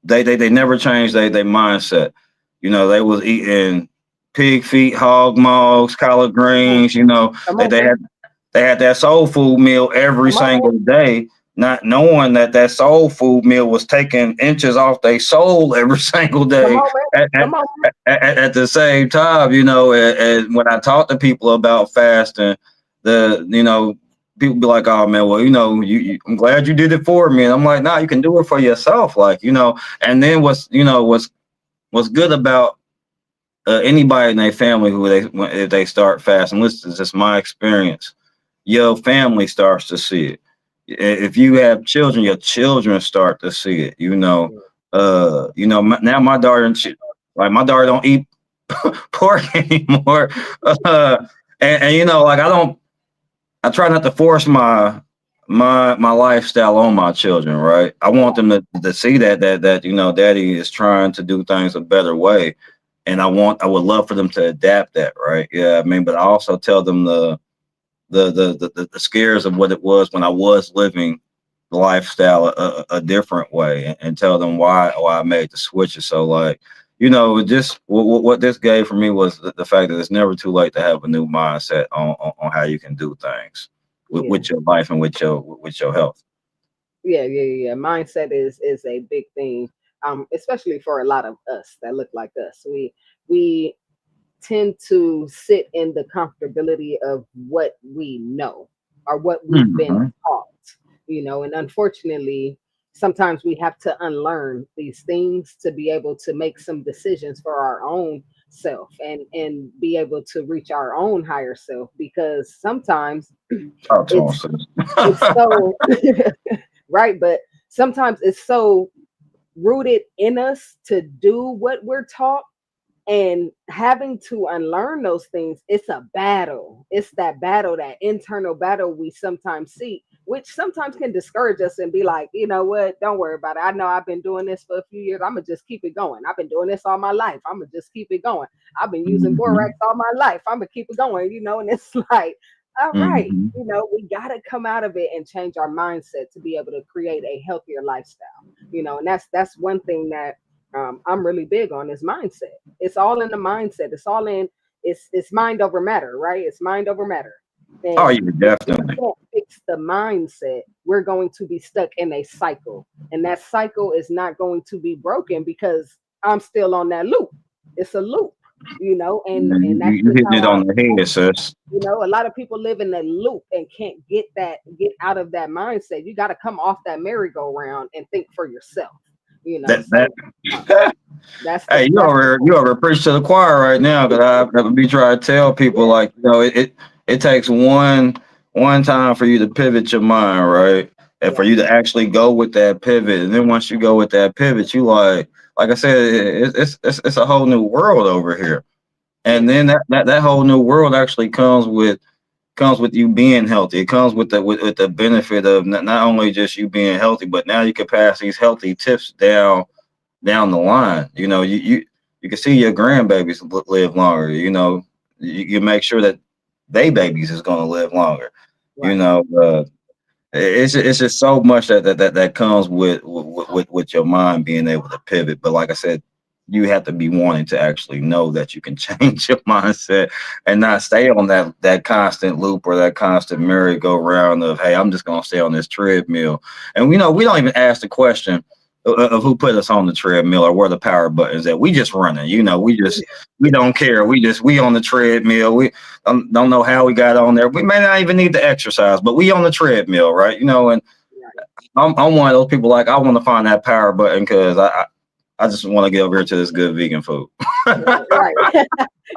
they never changed they mindset. You know, they was eating pig feet, hog maws, collard Come on, greens. You know, come they on, they man. had they had that soul food meal every Come on, man. single day, not knowing that that soul food meal was taking inches off their soul every single Come day. on, man. At, at, Come on. at the same time, you know, and when I talk to people about fasting, you know, people be like, "Oh man, well, you know, I'm glad you did it for me," and I'm like, "Nah, you can do it for yourself." Like, you know, and then what's good about anybody in their family who if they start fasting, this is just my experience. Your family starts to see it. If you have children, your children start to see it. You know, now my daughter like my daughter don't eat pork anymore. Uh, and you know, like I try not to force my lifestyle on my children, right? I want them to see that you know, daddy is trying to do things a better way. And I would love for them to adapt that, right? Yeah, I mean, but I also tell them the scares of what it was when I was living the lifestyle a different way, and tell them why I made the switches. So like, you know, just what this gave for me was the fact that it's never too late to have a new mindset on how you can do things Yeah. with your life and with your health. Yeah. Mindset is a big thing, especially for a lot of us that look like us. We tend to sit in the comfortability of what we know or what we've been Hmm. taught, you know, and unfortunately, sometimes we have to unlearn these things to be able to make some decisions for our own self and be able to reach our own higher self because sometimes Talk to it's them, it's sis. so right, but sometimes it's so rooted in us to do what we're taught, and having to unlearn those things, it's a battle. It's that battle, that internal battle we sometimes see, which sometimes can discourage us and be like, you know what, don't worry about it. I know I've been doing this for a few years. I'm gonna just keep it going. I've been doing this all my life. I'm gonna just keep it going. I've been using borax Hmm. all my life. I'm gonna keep it going, and it's like, all right, Hmm. we gotta come out of it and change our mindset to be able to create a healthier lifestyle. And that's one thing that I'm really big on is mindset. It's all in the mindset. It's all in. It's mind over matter, right? It's mind over matter. Oh, And yeah, if we definitely. can't fix the mindset, we're going to be stuck in a cycle. And that cycle is not going to be broken because I'm still on that loop. It's a loop, and You, that's you just hitting how it on the head, sis. a lot of people live in a loop and can't get out of that mindset. You got to come off that merry-go-round and think for yourself, That so that. uh, that's Hey, the point. you over preach to the choir right now, because I would be trying to tell people, Yeah, like, it takes one time for you to pivot your mind, right, and for yeah, you to actually go with that pivot, and then once you go with that pivot, you like I said, it's a whole new world over here, and yeah, then that whole new world actually comes with you being healthy. It comes with with the benefit of not only just you being healthy, but now you can pass these healthy tips down the line. You can see your grandbabies live longer. You make sure that they babies is going to live longer. You right. know, it's just so much that comes with your mind being able to pivot. But like I said, you have to be wanting to actually know that you can change your mindset and not stay on that constant loop or that constant merry-go-round of, hey, I'm just gonna stay on this treadmill. And we don't even ask the question of who put us on the treadmill or where the power buttons at. We just running. We don't care. We on the treadmill. We don't know how we got on there. We may not even need to exercise, but we on the treadmill, right? And Right. I'm one of those people, like, I want to find that power button because I just want to get over here to this good vegan food. Right.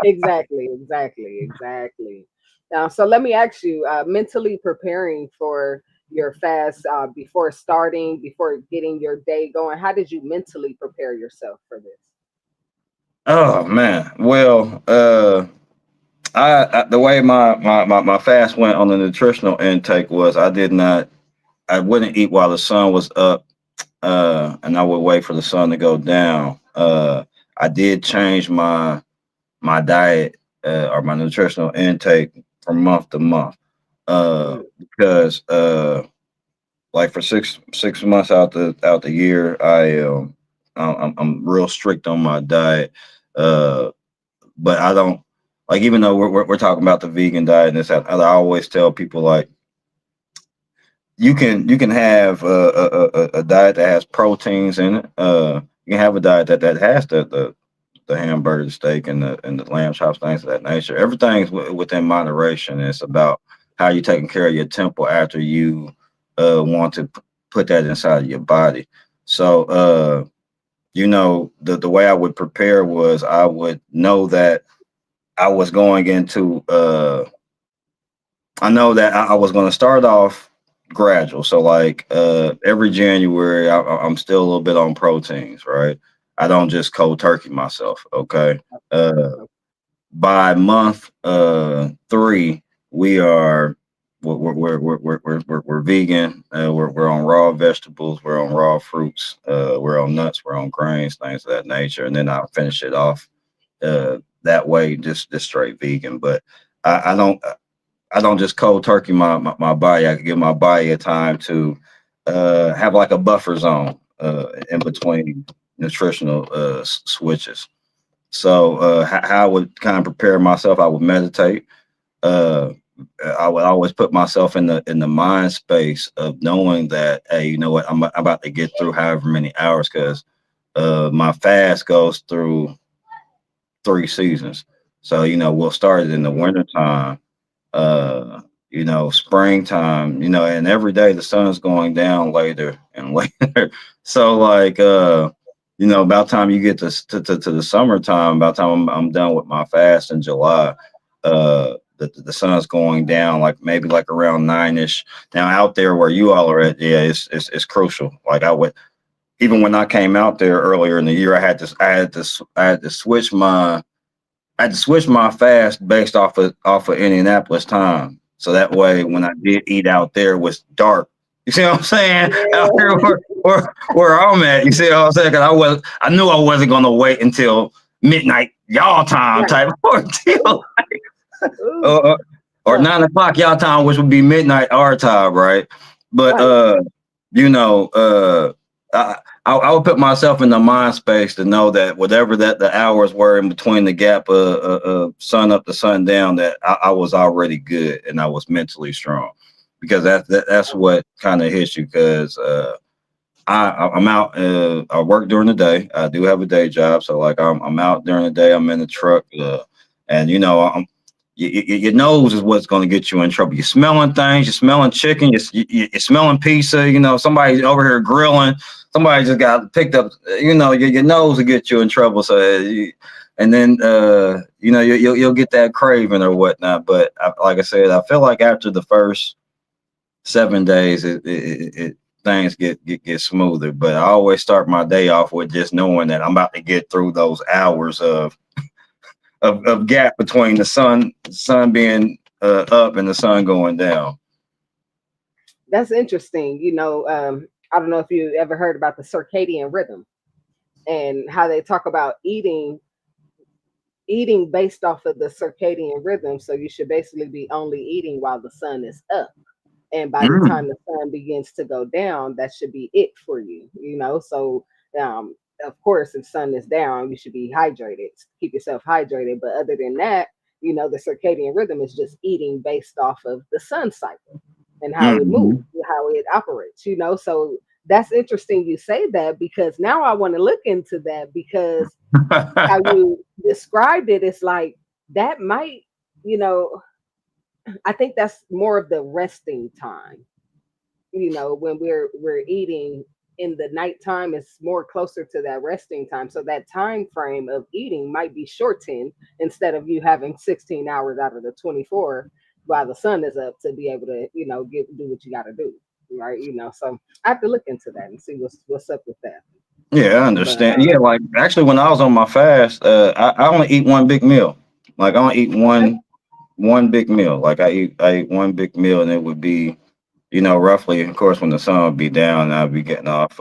Exactly, exactly, exactly. Now, so let me ask you, mentally preparing for your fast, before starting, before getting your day going, how did you mentally prepare yourself for this? Oh man, well, the way my fast went on the nutritional intake was I wouldn't eat while the sun was up, and I would wait for the sun to go down. I did change my diet, or my nutritional intake from month to month, Mm, because like for six months out the year, I'm real strict on my diet, uh, but I don't, like, even though we're talking about the vegan diet and this, I always tell people, like, you can have a diet that has proteins in it. You can have a diet that has the hamburger, the steak, and the lamb chops, things of that nature. Everything's within moderation. It's about how you taking care of your temple after you want to put that inside of your body. So the way I would prepare was, I would know that I was going into I know that I was going to start off gradual. So, like, every January, I'm still a little bit on proteins, right? I don't just cold turkey myself. Okay. Uh, okay. by month three, we are we're vegan. We're on raw vegetables. We're on raw fruits. We're on nuts. We're on grains, things of that nature. And then I'll finish it off that way, just straight vegan. But I don't just cold turkey my body. I can give my body a time to have like a buffer zone in between nutritional switches. So how I would kind of prepare myself, I would meditate. Uh, I would always put myself in the mind space of knowing that, hey, you know what, I'm about to get through however many hours, because my fast goes through 3 seasons. So we'll start it in the wintertime, uh springtime, and every day the sun's going down later and later. So, like, about time you get to the summertime, about time I'm done with my fast in July, the sun's going down, like maybe like around 9ish. Now, out there where you all are at, yeah, it's crucial. Like, I would, even when I came out there earlier in the year, I had to switch my fast based off of Indianapolis time. So that way, when I did eat out there, it was dark. You see what I'm saying? Out Yeah. here where I'm at, you see what I'm saying? Because I knew I wasn't gonna wait until midnight y'all time Right. type ordeal, Ooh, ooh, or, or huh, 9 o'clock y'all time, which would be midnight our time, right? But right. you know, uh, I would put myself in the mind space to know that whatever that the hours were in between the gap of sun up to sundown, that I was already good and I was mentally strong, because that's what kind of hits you. Because I'm out. I work during the day. I do have a day job, so like I'm out during the day. I'm in the truck, and your nose is what's going to get you in trouble. You're smelling things. You're smelling chicken. You're smelling pizza. Somebody over here grilling. Somebody just got picked up. Your nose will get you in trouble. So, and then you'll get that craving or whatnot. But like I said, I feel like after the first 7 days, it things get smoother. But I always start my day off with just knowing that I'm about to get through those hours of gap between the sun being up and the sun going down. That's interesting. I don't know if you ever heard about the circadian rhythm and how they talk about eating based off of the circadian rhythm. So you should basically be only eating while the sun is up. And by the Mm. time the sun begins to go down, that should be it for you. So of course, if sun is down, you should be hydrated, keep yourself hydrated. But other than that, the circadian rhythm is just eating based off of the sun cycle and how it moves, Mhm. how it operates. So that's interesting you say that, because now I want to look into that, because how you described it, it's like that might, you know, I think that's more of the resting time. When we're eating in the nighttime, it's more closer to that resting time. So that time frame of eating might be shortened, instead of you having 16 hours out of the 24 while the sun is up, to be able to, do what you got to do. Right. So I have to look into that and see what's up with that. Yeah, I But understand. Yeah, like actually, when I was on my fast, I only eat one big meal. Like I only eat okay. one big meal. Like I eat one big meal, and it would be, roughly, of course, when the sun would be down, I'd be getting off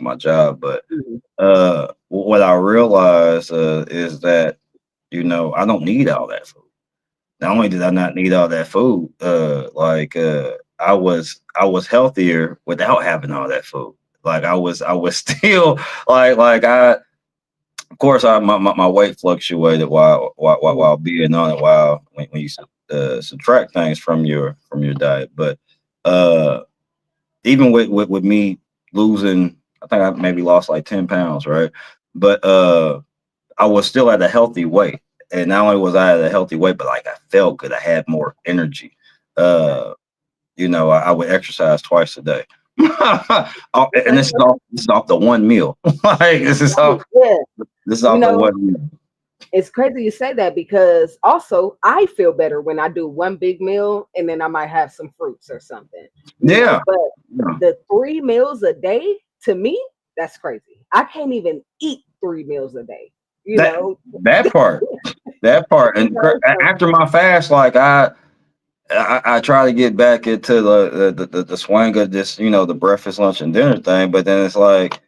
my job. But Mhm. what I realized is that I don't need all that food. Not only did I not need all that food, I was healthier without having all that food. Like I was still like, of course, my weight fluctuated Mhm. while being on it, while when you subtract things from your diet. But uh, even with me losing, I think I maybe lost like 10 pounds, right? But I was still at a healthy weight, and not only was I at a healthy weight, but like I felt good. I had more energy. Right. Uh, I would exercise twice a day. And Okay. this is off the one meal. Like this is Right. off Yeah. this is You off the know, one meal. it's crazy you say that, because also I feel better when I do one big meal and then I might have some fruits or something. Yeah. But Yeah. the 3 meals a day, to me, that's crazy. I can't even eat 3 meals a day, you That know. that part. That part. And So after my fast, like I try to get back into the swing of this, the breakfast, lunch, and dinner thing. But then it's like,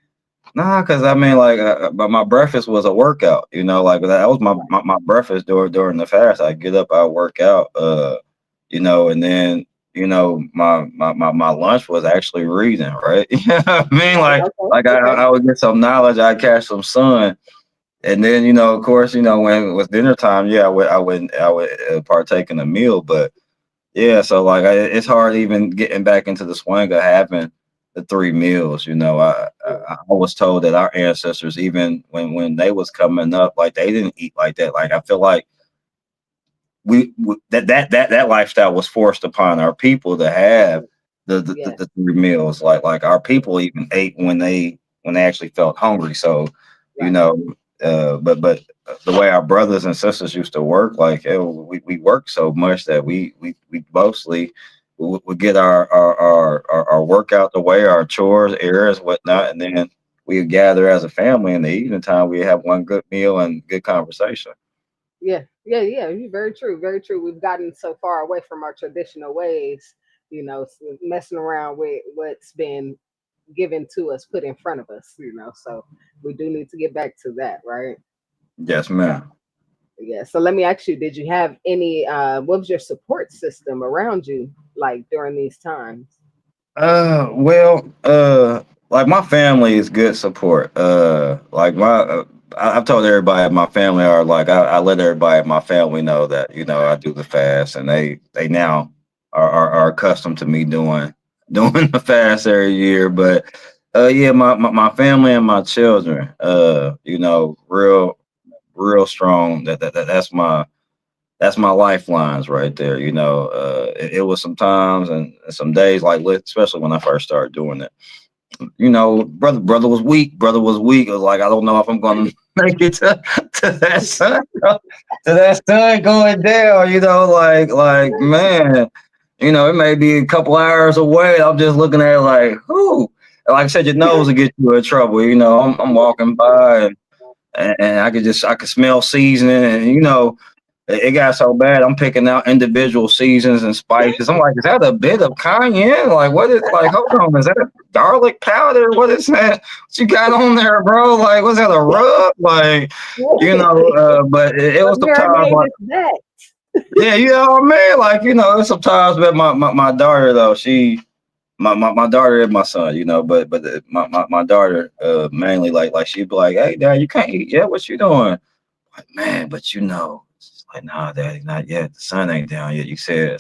nah, because I mean, like, but my breakfast was a workout. Like that was my breakfast during the fast. I get up, I work out, and then my lunch was actually reading, right? You know what I mean, right, like I, okay. I would get some knowledge, I catch some sun, and then of course, when it was dinner time, yeah, I would partake in a meal, but yeah, so like it's hard even getting back into the swing of having the 3 meals. I was told that our ancestors, even when they was coming up, like they didn't eat like that. Like I feel like that lifestyle was forced upon our people to have Yeah, the 3 meals. Like our people even ate when they actually felt hungry. So you right. know, but the way our brothers and sisters used to work, like we worked so much that we mostly would get our work out the way, our chores, errands, whatnot, and then we would gather as a family in the evening time. We have one good meal and good conversation. Yeah. You're very true, very true. We've gotten so far away from our traditional ways, messing around with what's been given to us, put in front of us. So we do need to get back to that, right? Yes, ma'am. Yeah. So let me ask you, did you have any what was your support system around you like during these times? Well, like my family is good support. Like I've told everybody at my family are like I let everybody at my family know that I do the fast, and they now are accustomed to me doing doing the fast every year. But yeah, my family and my children, real strong. That's my lifelines right there. It was some times and some days like especially when I first started doing it. Brother was weak. Brother was weak. I was like, I don't know if I'm gonna make it to that sun, to that sun going down. Man, it may be a couple hours away. I'm just looking at it like, who? Like I said, your nose will get you in trouble. I'm walking by and I could smell seasoning, and it got so bad. I'm picking out individual seasons and spices. I'm like, is that a bit of cayenne? Like, what is like? Hold on, is that garlic powder? What is that? What you got on there, bro? Like, was that a rub? Like, but it What was sometimes marinade like, is that? yeah, what I mean? Like, it's sometimes, but my daughter though, my daughter and my son, my daughter mainly like she'd be like, hey, dad, you can't eat yet. What you doing? Like, man, but it's like, nah, daddy, not yet. The sun ain't down yet. You said,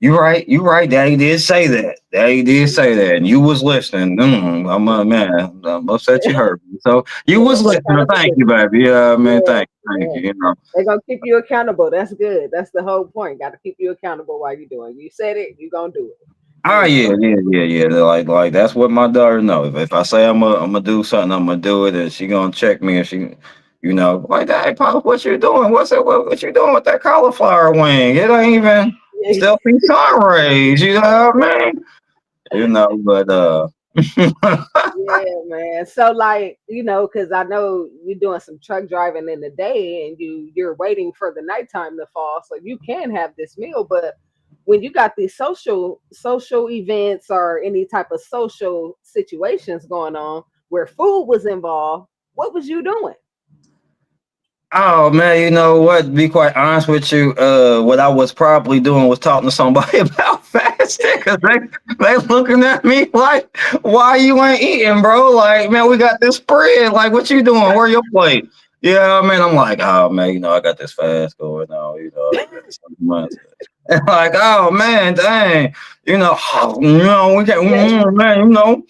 you right. Daddy did say that. Daddy did say that, and you was listening. Man, I'm upset you heard me. So you was listening. Thank you, Accountability. baby. Yeah, man, Yeah, thank yeah. you. They're gonna keep you accountable. That's good. That's the whole point. Got to keep you accountable while you're doing. You said it, you gonna do it. Oh You know. yeah. Like that's what my daughter know. If I say I'm gonna do something, I'm gonna do it, and she gonna check me. And she, like, hey, Pop, what you doing? What you doing with that cauliflower wing? It ain't even still be sun rays. You know what I mean? But Yeah, man. So like, because I know you're doing some truck driving in the day and you're waiting for the nighttime to fall so you can have this meal. But when you got these social events or any type of social situations going on where food was involved, what was you doing? oh man, you know what? To be quite honest with you, what I was probably doing was talking to somebody about fasting because they looking at me like, why you ain't eating, bro? Like, man, we got this spread. Like, what you doing? Where your plate? Yeah, man. I'm like, oh man, I got this fast going on. I got this months. And like, oh man, dang, we got, man,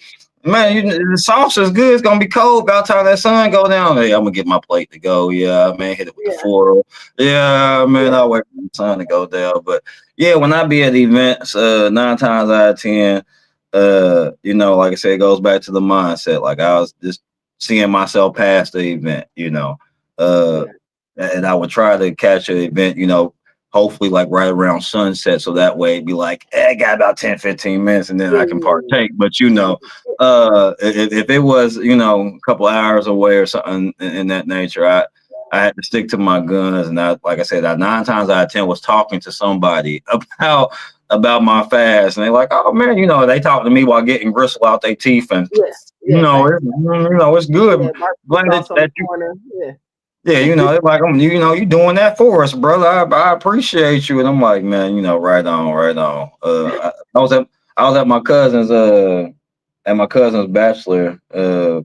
Man, the sauce is good. It's gonna be cold by the time that sun go down. Hey, I'm gonna get my plate to go. Yeah, man, hit it with the Yeah, foil. Yeah, man, yeah, I'll wait for the sun to go down. But yeah, when I be at events, 9 times out of 10, like I said, it goes back to the mindset. Like I was just seeing myself past the event, uh, yeah, and I would try to catch an event, hopefully like right around sunset. So that way it'd be like, I got about 10, 15 minutes and then yeah, I can partake. But if it was, a couple hours away or something in that nature, I had to stick to my guns. And like I said, 9 times out of 10 was talking to somebody about my fast. And they're like, oh man, they talk to me while getting gristle out their teeth. And, yeah, yeah. it's good. Yeah, barbecue Glad sauce on the that you corner. Yeah, yeah, it's like you doing that for us, brother. I appreciate you, and I'm like, man, right on, right on. I was at my cousin's bachelor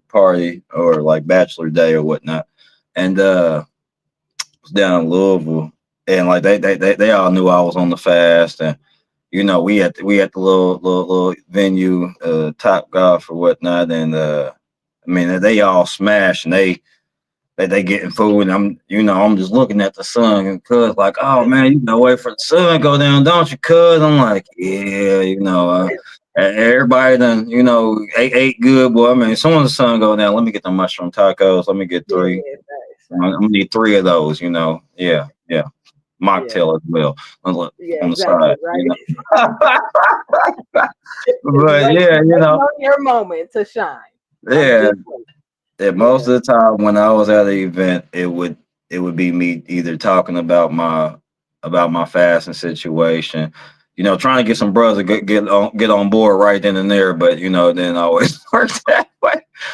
party or like bachelor day or whatnot, and was down in Louisville, and like they all knew I was on the fast, and we at the little venue, Top Golf or whatnot, and I mean they all smashed, and they getting food, and I'm just looking at the sun, and cuz like, oh man, wait for the sun to go down, don't you, cuz? I'm like, yeah, everybody done, ate good, boy. I mean, as soon as the sun go down, let me get the mushroom tacos. Let me get yeah, three. thanks, I'm thanks. gonna need three of those, Yeah, yeah. Yeah, Mocktail as well yeah, on the exactly, side, right. Just But yeah, waiting on your moment to shine. I'm yeah. just waiting. Yeah, most Yeah, of the time when I was at an event, it would be me either talking about my fasting situation, trying to get some brothers to get on board right then and there, but it didn't always work that way.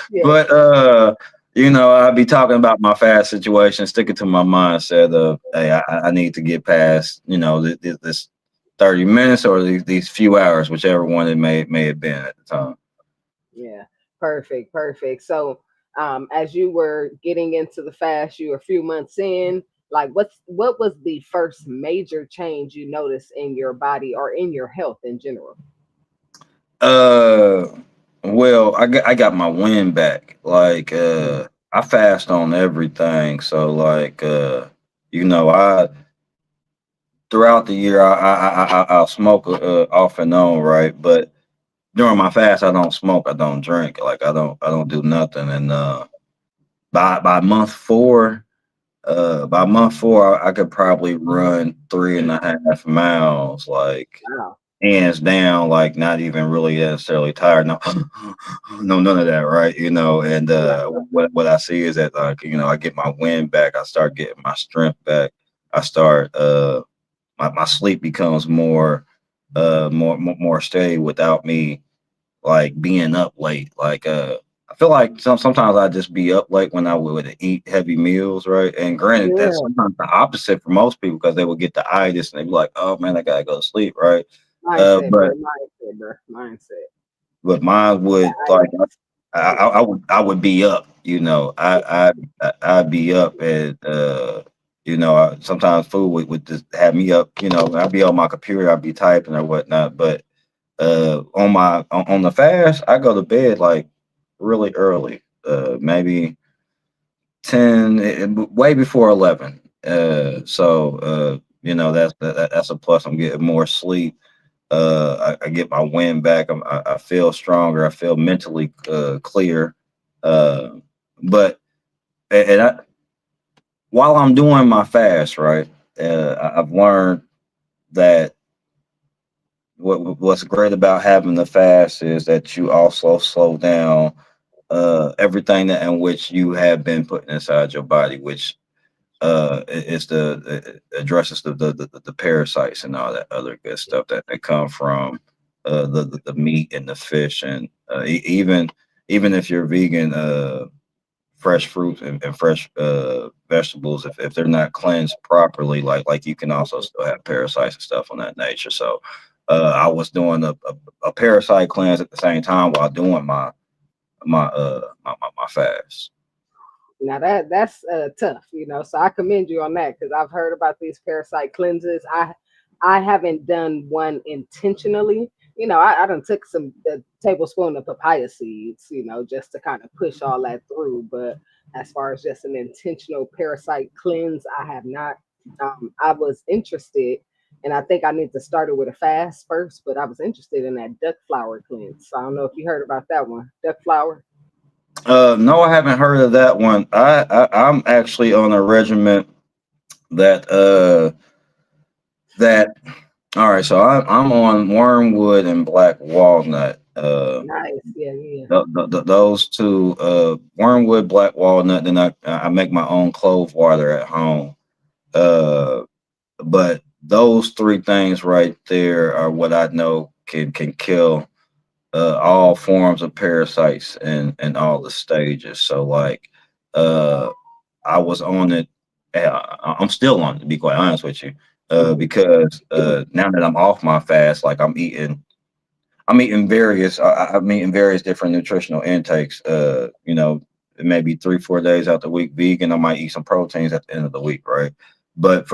yeah, But I'd be talking about my fast situation, sticking to my mindset of, hey, I need to get past, this 30 minutes or these few hours, whichever one it may have been at the time. yeah. Perfect, perfect. So, as you were getting into the fast, you were a few months in. Like, what was the first major change you noticed in your body or in your health in general? Uh, well, I got my win back. Like, Mm. I fast on everything. So, like, I throughout the year, I'll smoke off and on, right? But during my fast, I don't smoke, I don't drink, like I don't do nothing. And by month four, I could probably run 3.5 miles, like Wow. hands down, like not even really necessarily tired. No, no, none of that, right? And Right. what I see is that, like, I get my wind back, I start getting my strength back, I start my sleep becomes more steady without me like being up late. Like I feel like sometimes I just be up late when I would eat heavy meals, right? And granted, that's Yeah. sometimes the opposite for most people because they will get the itis and they be like, "Oh man, I gotta go to sleep," right? Uh, Mindset, bro. but Mindset, bro. Mindset. but mine would like I would be up, I'd be up and sometimes food would just have me up, I'd be on my computer, I'd be typing or whatnot, but on the fast, I go to bed like really early, maybe 10, way before 11. That's a plus. I'm getting more sleep. I get my wind back. I feel stronger. I feel mentally clear. Uh, but and I, while I'm doing my fast, right, I've learned that what's great about having the fast is that you also slow down everything that in which you have been putting inside your body, which is it addresses the parasites and all that other good stuff that come from the meat and the fish, and even if you're vegan, fresh fruits and fresh vegetables, if they're not cleansed properly, like you can also still have parasites and stuff on that nature. So I was doing a parasite cleanse at the same time while doing my fast. Now that's tough, you know. So I commend you on that because I've heard about these parasite cleanses. I haven't done one intentionally. You know, I done took some a tablespoon of papaya seeds, you know, just to kind of push all that through. But as far as just an intentional parasite cleanse, I have not. I was interested, and I think I need to start it with a fast first. But I was interested in that duck flower cleanse. So I don't know if you heard about that one, duck flower. No, I haven't heard of that one. I'm actually on a regiment that that all right. So I'm on wormwood and black walnut. Nice, yeah, yeah. Those two, wormwood, black walnut. Then I make my own clove water at home. Uh, but those three things right there are what I know can kill all forms of parasites and all the stages. So like, uh, I was on it. I'm still on it, to be quite honest with you, Mhm. because now that I'm off my fast, like I'm eating various different nutritional intakes. Maybe 3-4 days out the week vegan. I might eat some proteins at the end of the week, right? But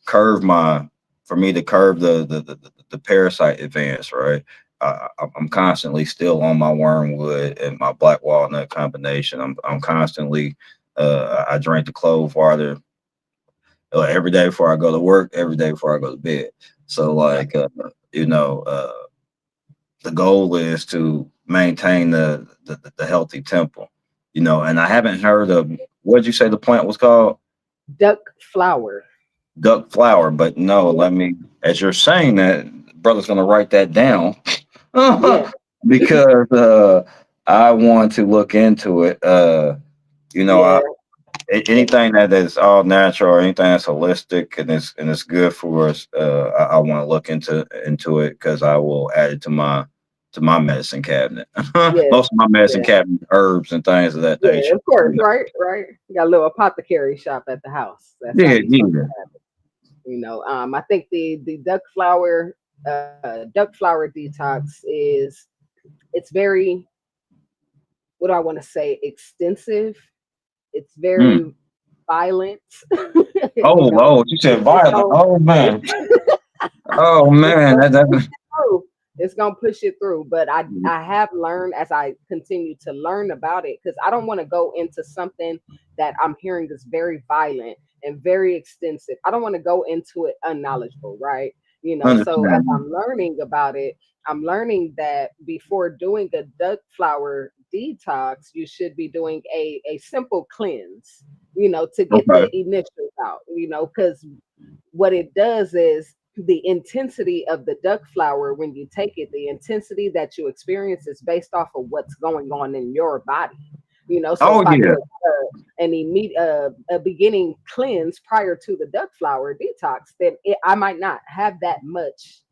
curve my for me to curve the parasite advance, right? I'm constantly still on my wormwood and my black walnut combination. I'm constantly I drink the clove water every day before I go to work, every day before I go to bed. So like you know uh the goal is to maintain the healthy temple, and I haven't heard of what did you say the plant was called? Duck flower. Duck flower, but no, Yeah, let me, as you're saying that, brother's gonna write that down yeah, because I want to look into it. You know, yeah. anything that is all natural or anything that's holistic and it's good for us, I want to look into it because I will add it to my medicine cabinet. Yeah, Most of my medicine yeah, cabinet herbs and things of that yeah. nature. Of course, right, right. You got a little apothecary shop at the house. That's how Yeah, you supposed yeah. to have it. You know, I think the duck flower detox is it's very what do I want to say, extensive. It's Mm. very violent. Oh, oh, you said It's violent. going Oh man. Oh it's man. gonna That. push you through. It's gonna push you through. But I have learned as I continue to learn about it, because I don't want to go into something that I'm hearing is very violent and very extensive. I don't want to go into it unknowledgeable, right? So as Understand. I'm learning about it, I'm learning that before doing a duck flower detox, you should be doing a simple cleanse, to get Okay. the initials out, because what it does is the intensity of the duck flower when you take it, the intensity that you experience is based off of what's going on in your body. So Oh if I do yeah. a beginning cleanse prior to the duck flower detox, then I might not have that much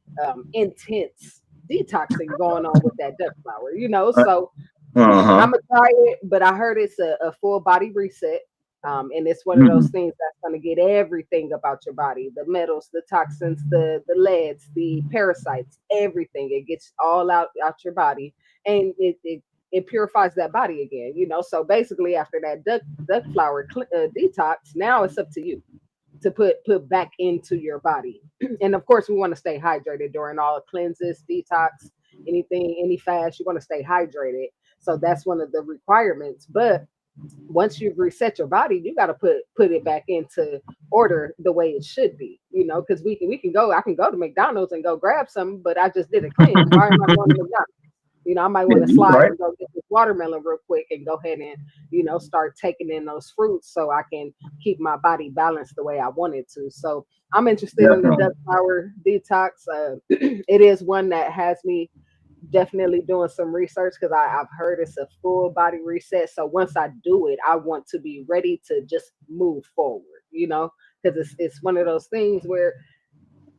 intense detoxing going on with that duck flower. So Uh-huh. I'm gonna try it, but I heard it's a full body reset. And it's one of those Mm. things that's gonna get everything about your body, the metals, the toxins, the leads, the parasites, everything. It gets all out your body, and it purifies that body again. So basically, after that duck flower detox, now it's up to you to put back into your body. And of course, we want to stay hydrated during all cleanses, detox, anything, any fast. You want to stay hydrated. So that's one of the requirements. But once you've reset your body, you got to put it back into order the way it should be. Because we can go. I can go to McDonald's and go grab some, but I just did a cleanse. Why am I going to McDonald's? I might Yeah, want to you slide right. and go get this watermelon real quick and go ahead and start taking in those fruits so I can keep my body balanced the way I want it to. So I'm interested in the Definitely. duck flower detox. It is one that has me definitely doing some research, because I've heard it's a full body reset. So once I do it, I want to be ready to just move forward, because it's one of those things where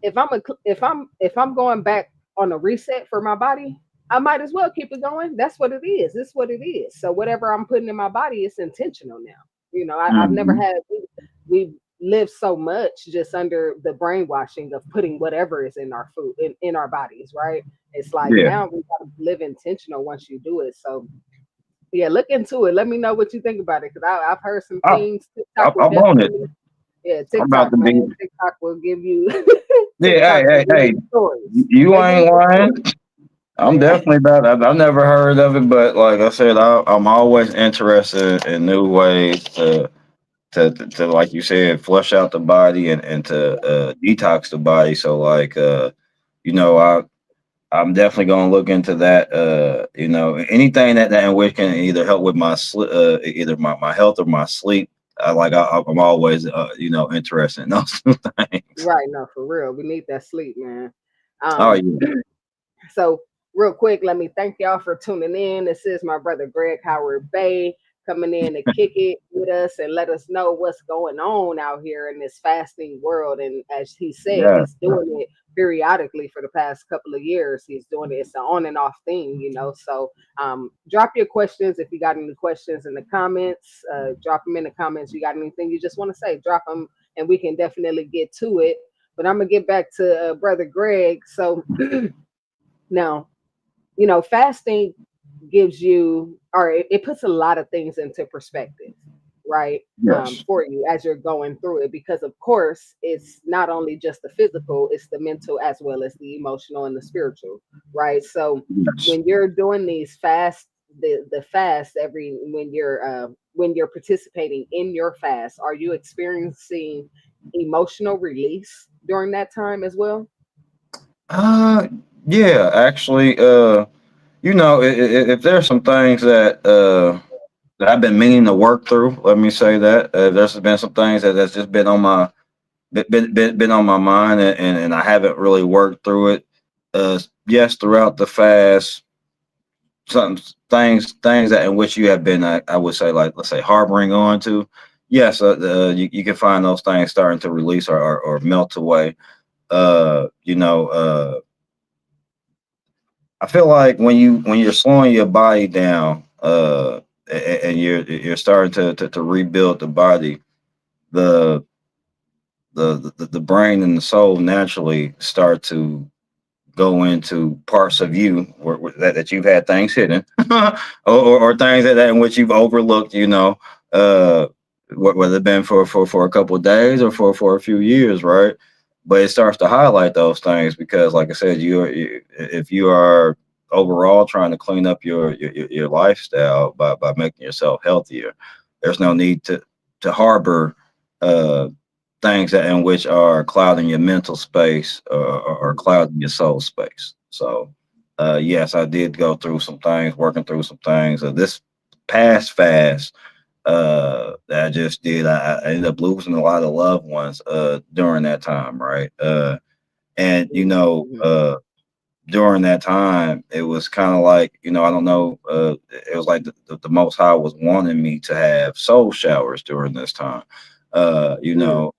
if I'm going back on a reset for my body, I might as well keep it going. That's what it is. It's what it is. So whatever I'm putting in my body, it's intentional now. I've never Mhm. had we live so much just under the brainwashing of putting whatever is in our food in our bodies, right? It's like Yeah. now we gotta live intentional once you do it. So yeah, look into it. Let me know what you think about it, because I've heard some I, things. TikTok will I'm on it. definitely, yeah, I'm about TikTok, to be. man. TikTok will give you Yeah. TikTok Hey, will hey, give hey. you stories. You They give ain't you lying. stories. I'm Yeah. definitely about. I've never heard of it, but like I said, I'm always interested in new ways to like you said, flush out the body and to detox the body. So like you know, I'm definitely gonna look into that. Anything that in which can either help with my either my health or my sleep. I'm always interested in those two things. Right, no, for real. We need that sleep, man. Oh Um, yeah. So, real quick, let me thank y'all for tuning in. This is my brother Greg Howard Bey coming in to kick it with us and let us know what's going on out here in this fasting world. And as he said, Yeah. he's doing it periodically for the past couple of years. He's doing it. It's an on and off thing. So drop your questions if you got any questions in the comments. Drop them in the comments. You got anything you just want to say? Drop them, and we can definitely get to it. But I'm gonna get back to brother Greg. So now, fasting gives you, or it puts a lot of things into perspective, right? Yes. For you as you're going through it, because of course, it's not only just the physical, it's the mental as well as the emotional and the spiritual, right? So Yes. when you're doing these the fast when you're participating in your fast, are you experiencing emotional release during that time as well? Uh, yeah. Actually, if there's some things that I've been meaning to work through, let me say that there's been some things that's just been on my been on my mind, and I haven't really worked through it. Yes, throughout the fast, some things that in which you have been, I would say, like let's say harboring on to. Yes, you can find those things starting to release or melt away. Uh, you know, uh, I feel like when you're slowing your body down, and you're starting to rebuild the body, the the brain and the soul naturally start to go into parts of you that you've had things hidden, or things that in which you've overlooked. Uh, whether it been for a couple of days or for a few years, right? But it starts to highlight those things because, like I said, if you are overall trying to clean up your lifestyle by making yourself healthier, there's no need to harbor uh, things that in which are clouding your mental space or clouding your soul space. So, yes, I did go through some things, working through some things. This past fast that I just did, I ended up losing a lot of loved ones during that time, right? And during that time, it was kind of like, I don't know, it was like the Most High was wanting me to have soul showers during this time, Okay.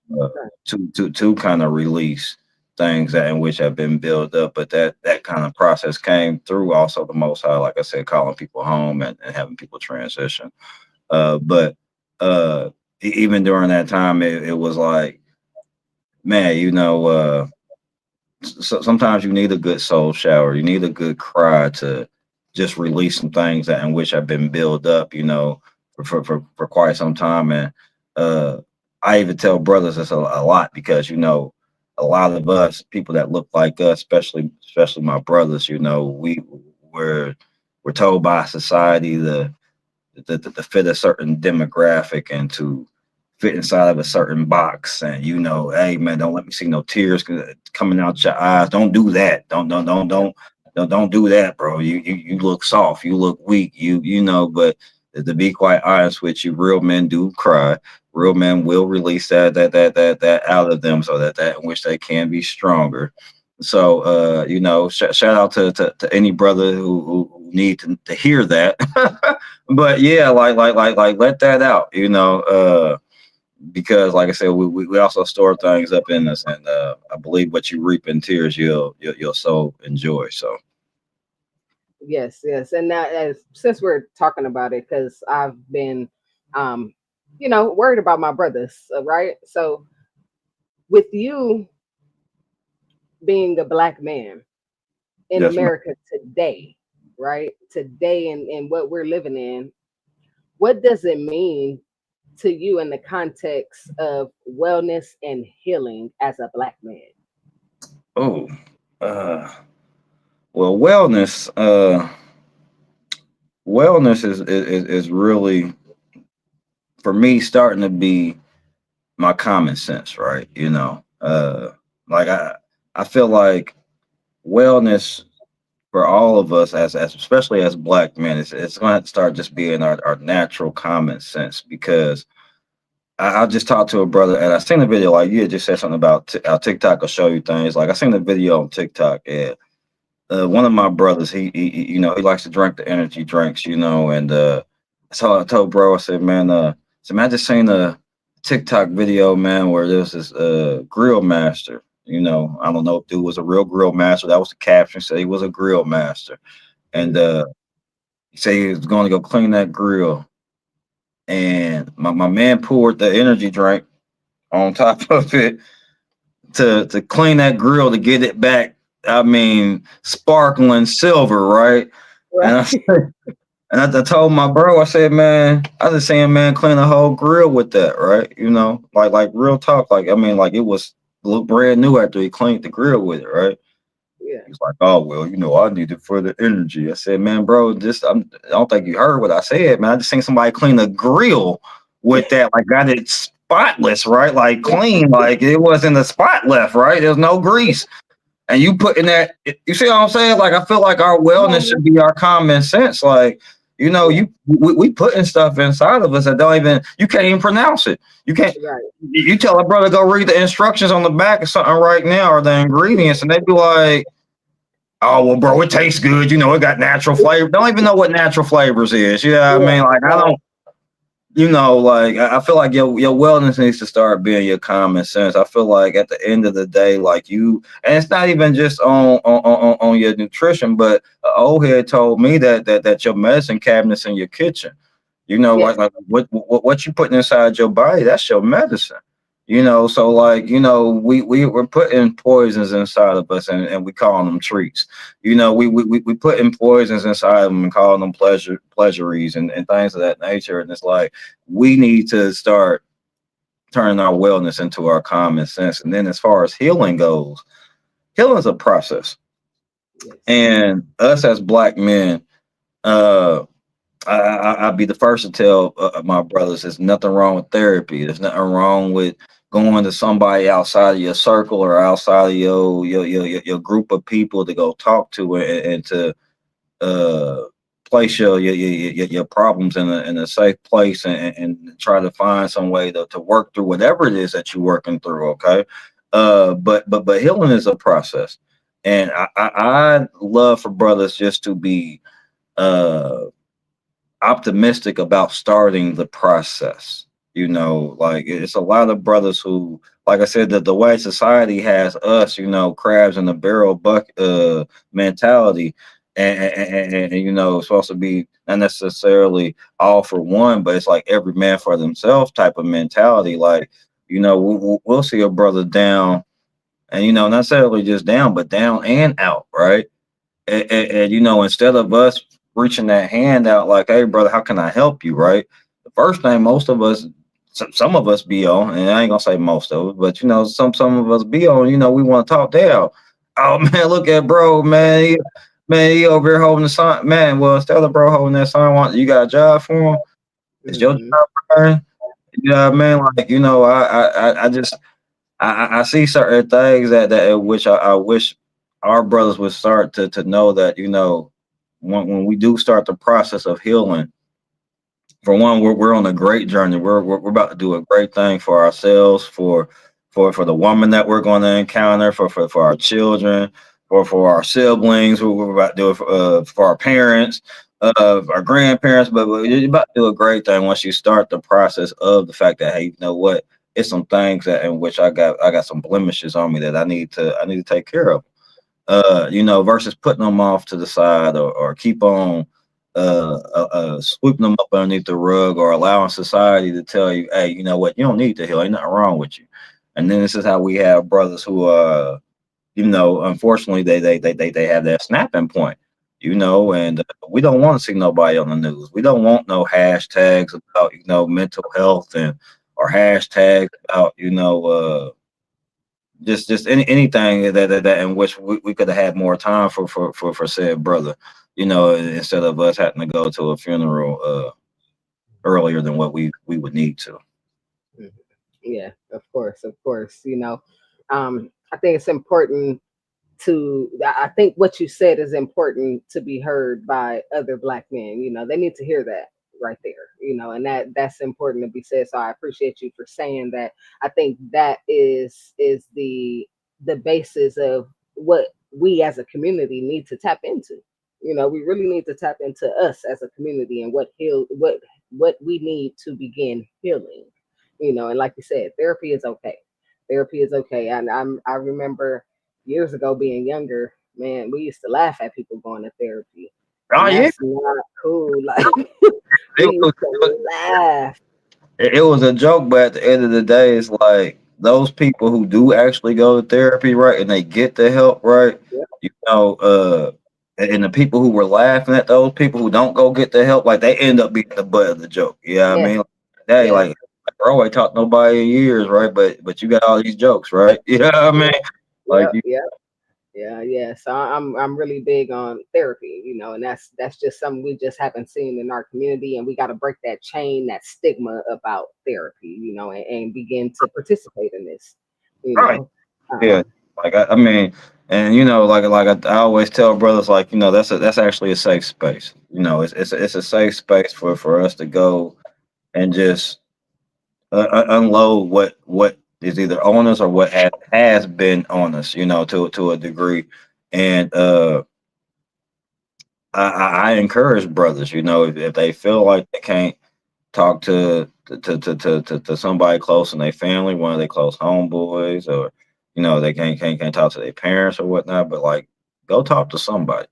to kind of release things that in which have been built up. But that kind of process came through also the Most High, like I said, calling people home and having people transition. But even during that time, it was like, man, so sometimes you need a good soul shower. You need a good cry to just release some things that in which have been built up, for quite some time. And uh, I even tell brothers this a lot because a lot of us people that look like us, especially my brothers, we're we're told by society to fit a certain demographic and to fit inside of a certain box. And hey man, don't let me see no tears coming out your eyes. Don't do that. Don't do that, bro. You look soft. You look weak. But to be quite honest with you, real men do cry. Real men will release that out of them so that in which they can be stronger. So shout out to any brother who need to hear that. But yeah, like let that out, because like I said, we also store things up in us, and I believe what you reap in tears, you'll so enjoy. So Yes, yes. And now, as since we're talking about it, because I've been, um, worried about my brothers, right? So, with you being a black man in yes, ma'am. America today, right? Today, and what we're living in, what does it mean to you in the context of wellness and healing as a black man? Oh, uh, well, wellness is really for me starting to be my common sense, right? Like I feel like wellness for all of us as especially as black men, it's going to start just being our natural common sense because I just talked to a brother and I seen a video like you had just said something about how TikTok will show you things. Like I seen the video on TikTok and one of my brothers, he likes to drink the energy drinks, and so I told bro, I said, man, I just seen a TikTok video, man, where there's this grill master. I don't know if dude was a real grill master. That was the caption. Said he was a grill master, and Mhm. he said he was going to go clean that grill. And my man poured the energy drink on top of it to clean that grill to get it back. I mean, sparkling silver, right? And I Right. said, I told my bro, I said, man, I just seen man clean a whole grill with that, right? Like real talk. Like I mean, like it was look brand new after he cleaned the grill with it, right? Yeah. He's like, oh well, I need it for the energy. I said, man, bro, I don't think you heard what I said, man. I just seen somebody clean a grill with that, like got it spotless, right? Like clean, like it wasn't a spot left, right? There's no grease. And you put in that, you see what I'm saying? Like I feel like our wellness should be our common sense. Like, Yeah. we putting stuff inside of us that don't even you can't even pronounce it. You can't Right. you tell a brother go read the instructions on the back of something right now or the ingredients, and they be like, oh well, bro, it tastes good. It got natural flavor. Don't even know what natural flavors is. You know what I Yeah. mean? Like I Right. don't. Like I feel like your wellness needs to start being your common sense. I feel like at the end of the day, like and it's not even just on your nutrition, but an old head told me that your medicine cabinets in your kitchen. Yes. Like what you putting inside your body, that's your medicine. So like, we're putting poisons inside of us, and we call them treats. We putting poisons inside of them and calling them pleasuries and things of that nature. And it's like we need to start turning our wellness into our common sense. And then as far as healing goes, healing is a process. Yes. And us as black men, uh I'll be the first to tell my brothers there's nothing wrong with therapy. There's nothing wrong with going to somebody outside of your circle or outside of your group of people to go talk to and to uh, place your problems in a safe place, and try to find some way to work through whatever it is that you're working through. Okay. But healing is a process. And I love for brothers just to be uh optimistic about starting the process. Like it's a lot of brothers who, like I said, that the way society has us, crabs in the barrel buck mentality, and it's supposed to be not necessarily all for one, but it's like every man for themselves type of mentality. Like, we'll see a brother down, and not necessarily just down, but down and out, right? And instead of us reaching that hand out like, hey brother, how can I help you, right? The first thing most of us, some of us be on, and I ain't gonna say most of us, but some of us be on, we want to talk down. Oh man, look at bro, man. He over here holding the sign. Man, well, instead of bro holding that sign, you got a job for him? It's your Mm-hmm. job, man. You know what I mean? Like, I just I see certain things that in which I wish our brothers would start to know that, when we do start the process of healing, for one, we're on a great journey. We're about to do a great thing for ourselves, for the woman that we're going to encounter, for our children, for our siblings. We're about to do it for our parents, our grandparents. But you're about to do a great thing once you start the process of the fact that, hey, you know what? It's some things that in which I got some blemishes on me that I need to take care of. Versus putting them off to the side, or keep on sweeping them up underneath the rug, or allowing society to tell you, hey, you know what, you don't need to heal, ain't nothing wrong with you. And then this is how we have brothers who unfortunately they have that snapping point, and we don't want to see nobody on the news. We don't want no hashtags about mental health, and or hashtags about just anything that in which we could have had more time for said brother, instead of us having to go to a funeral earlier than what we would need to. Mhm. Yeah, of course, of course. I think it's important I think what you said is important to be heard by other black men. They need to hear that right there. And that's important to be said. So I appreciate you for saying that. I think that is the basis of what we as a community need to tap into. We really need to tap into us as a community and what we need to begin healing. And like you said, therapy is okay. Therapy is okay. And I remember years ago being younger, man, we used to laugh at people going to therapy. Oh And yeah, that's not cool. Like we it was, used to laugh. it was a joke, but at the end of the day, it's like those people who do actually go to therapy, right, and they get the help, right, Yeah, you know, uh, and the people who were laughing at those people who don't go get the help, like they end up being the butt of the joke. You know what I yeah, mean? Like, hey, yeah, bro, I talked nobody in years, right? But you got all these jokes, right? You know what I mean? yeah, Like yeah, yeah. Yeah, yeah. So I'm really big on therapy, and that's just something we just haven't seen in our community, and we got to break that chain, that stigma about therapy, and begin to participate in this, you right. know. Yeah, Um, like I mean, and I always tell brothers, like that's actually a safe space. It's a safe space for us to go and just unload what is either on us or what has been on us. To a degree, and I encourage brothers. If they feel like they can't talk to somebody close in their family, one of their close homeboys, or they can't talk to their parents or whatnot. But like, go talk to somebody,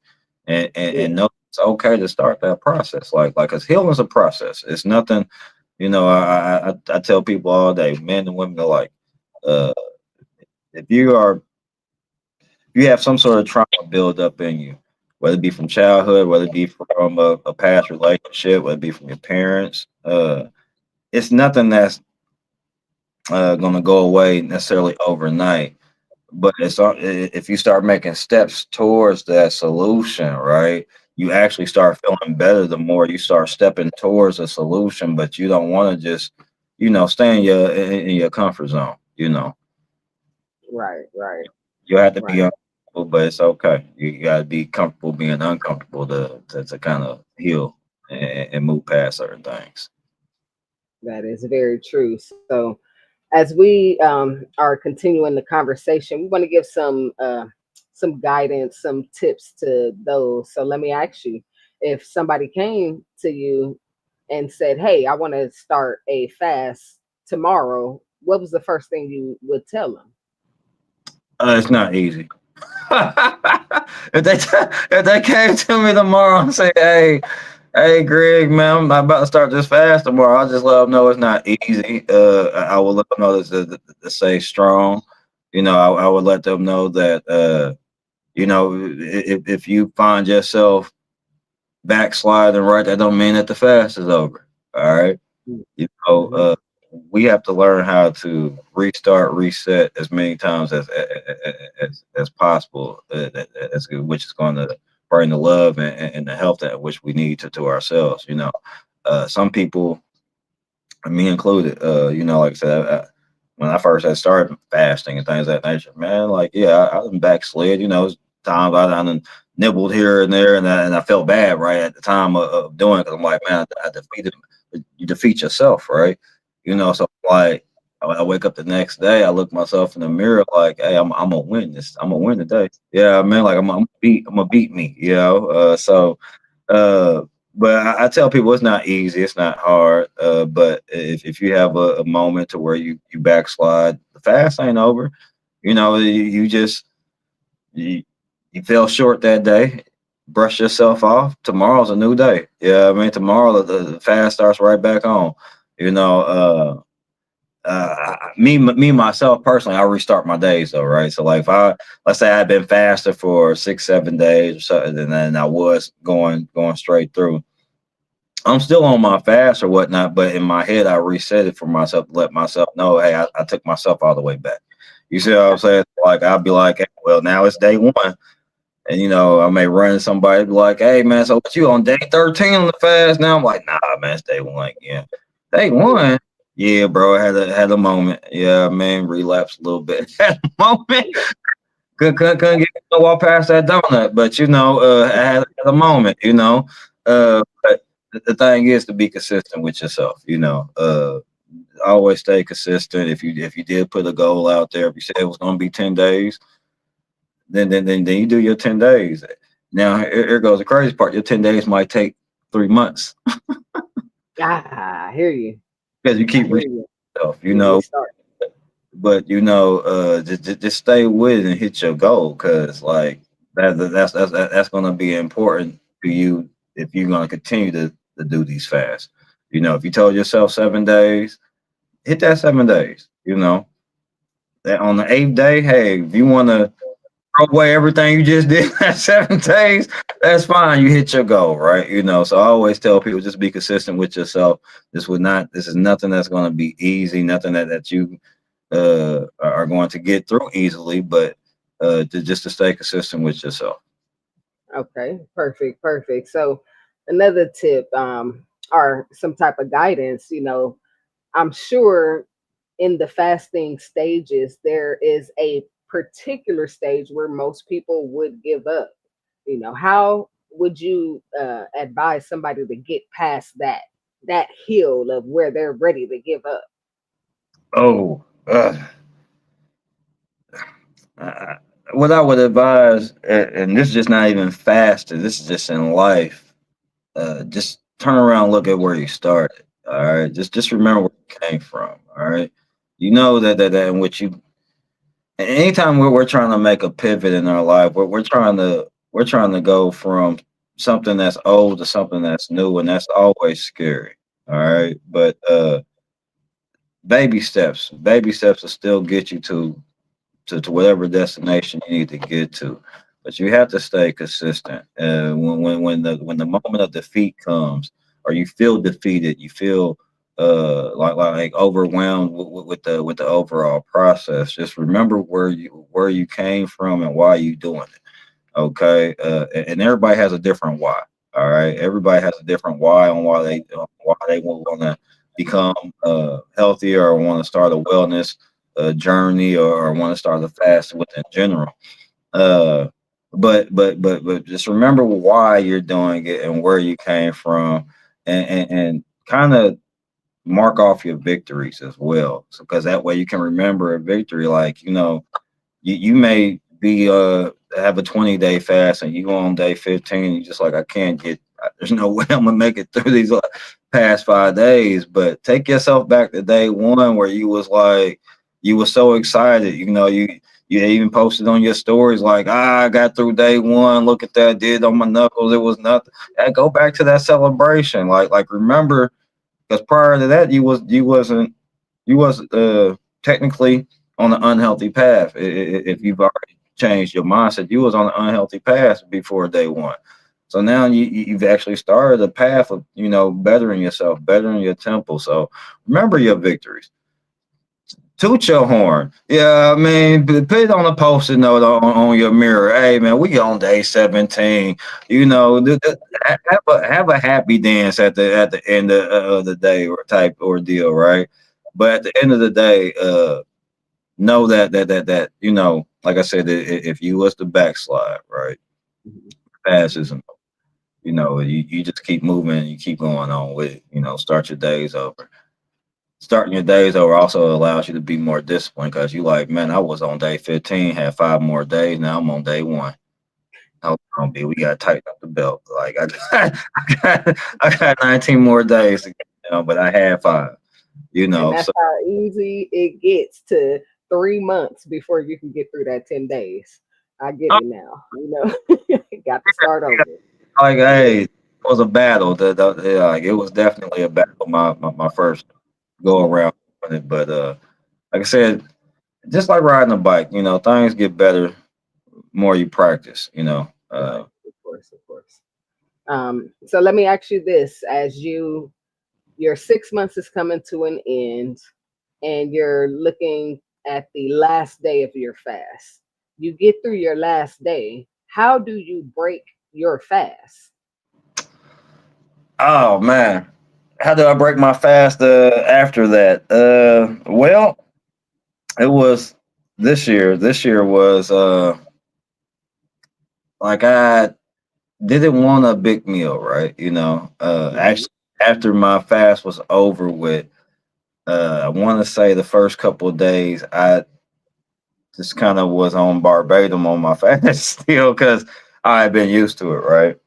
and yeah, know it's okay to start that process. Like, cause healing is a process. It's nothing. I tell people all day, men and women alike. Uh, if you have some sort of trauma build up in you, whether it be from childhood, whether it be from a past relationship, whether it be from your parents, it's nothing that's going to go away necessarily overnight. But if you start making steps towards that solution, right? You actually start feeling better the more you start stepping towards a solution. But you don't want to just, stay in your comfort zone. Right, right, You have to be right. uncomfortable, but it's okay. You got to be comfortable being uncomfortable to kind of heal and move past certain things. That is very true. So, as we are continuing the conversation, we want to give some guidance, some tips to those. So, let me ask you: if somebody came to you and said, "Hey, I want to start a fast tomorrow," what was the first thing you would tell them? It's not easy. If they came to me tomorrow and say, "Hey, Greg, man, I'm about to start this fast tomorrow," I'll just let them know it's not easy. I will let them know to stay strong. I would let them know that if you find yourself backsliding, right, that don't mean that the fast is over. All right. You know, Mm-hmm. we have to learn how to restart, reset as many times as possible, which is going to bring the love and the health that which we need to ourselves. Some people, me included, like I said, when I first had started fasting and things of that nature, man, like, yeah, I done backslid. Times I done nibbled here and there, and I felt bad right at the time of doing it because I'm like, man, I defeated. You defeat yourself, right? So like I wake up the next day, I look myself in the mirror like, hey, I'm gonna win this. I'm gonna win today. Yeah, man, like I'm gonna beat me. Uh, but I tell people it's not easy, it's not hard. But if you have a moment to where you backslide, the fast ain't over. You just you, you fell short that day. Brush yourself off. Tomorrow's a new day. Yeah, I mean tomorrow the fast starts right back on. You know, me myself personally, I restart my days though, right? So like if let's say I've been fasting for 6 7 days or something, and then I was going straight through. I'm still on my fast or whatnot, but in my head I reset it for myself to let myself know, hey, I took myself all the way back. You see what I'm saying? Like I'll be like, hey, well, now it's day one. And I may run into somebody be like, hey man, so what you on day 13 on the fast now? I'm like, nah, man, it's day one. Yeah. Day one. Yeah, bro. I had a moment. Yeah, man, relapsed a little bit. Had a moment. Couldn't get to walk past that donut. But I had a moment, but the thing is to be consistent with yourself, always stay consistent. If you did put a goal out there, if you said it was gonna be 10 days, then you do your 10 days. Now here goes the crazy part. Your 10 days might take 3 months Ah, I hear you. because you I keep hear reaching you. yourself, You restart. but just stay with it and hit your goal because like that's gonna be important to you if you're gonna continue to do these fasts. If you told yourself 7 days, hit that 7 days. That on the eighth day, hey, if you wanna throw away everything you just did that 7 days, that's fine. You hit your goal, right? So I always tell people just be consistent with yourself. This is nothing that's going to be easy, nothing that you are going to get through easily, but just to stay consistent with yourself. Okay, perfect, perfect. So another tip, or some type of guidance, I'm sure in the fasting stages, there is a particular stage where most people would give up. How would you advise somebody to get past that hill of where they're ready to give up? Oh, uh, what I would advise, and this is just not even fasting, this is just in life. Just turn around, and look at where you started. All right, just remember where you came from. All right, you know that in which you. Anytime we're trying to make a pivot in our life, we're trying to go from something that's old to something that's new, and that's always scary. All right, but Baby steps will still get you to whatever destination you need to get to. But you have to stay consistent. When the moment of defeat comes, or you feel defeated, you feel like overwhelmed with the overall process. Just remember where you came from and why you doing it. Okay, and everybody has a different why. All right, everybody has a different why on why they want to become healthier or want to start a wellness journey or want to start a fast in general. Uh, but just remember why you're doing it and where you came from, and kind of mark off your victories as well, because that way you can remember a victory. Like you may be have a 20-day fast and you go on day 15, you just like, I can't get, there's no way I'm gonna make it through these past 5 days. But take yourself back to day one where you was like, you were so excited, you even posted on your stories like, I got through day one, look at that, did on my knuckles, it was nothing. Go back to that celebration, like remember, because prior to that you wasn't technically on an unhealthy path. If you've already changed your mindset, you was on an unhealthy path before day one. So now you've actually started a path of bettering yourself, bettering your temple. So remember your victories. Toot your horn. Yeah, I mean, put it on a post-it note on your mirror. Hey, man, we on day 17. Have a happy dance at the end of the day or type ordeal, right? But at the end of the day, know that like I said, if you was to backslide, right, Mhm. fast isn't. You just keep moving, you keep going on with it. Start your days over. Starting your days over also allows you to be more disciplined, because you like, man, I was on day 15, had 5 more days. Now I'm on day one. Hold on, B, we gotta tighten up the belt. Like I got 19 more days, but I had five. And that's So how easy it gets to 3 months before you can get through that 10 days. I get it now. Got to start over. like, hey, it was a battle. Yeah, like, it was definitely a battle. My first go around with it, but like I said, just like riding a bike, things get better more you practice. Right. Of course, of course. So let me ask you this: as your 6 months is coming to an end, and you're looking at the last day of your fast, you get through your last day. How do you break your fast? Oh man, how did I break my fast after that? Well, it was this year. This year was like I didn't want a big meal, right? Mhm. Actually, after my fast was over with, I want to say the first couple of days, I just kind of was on Barbados on my fast still, because I had been used to it, right?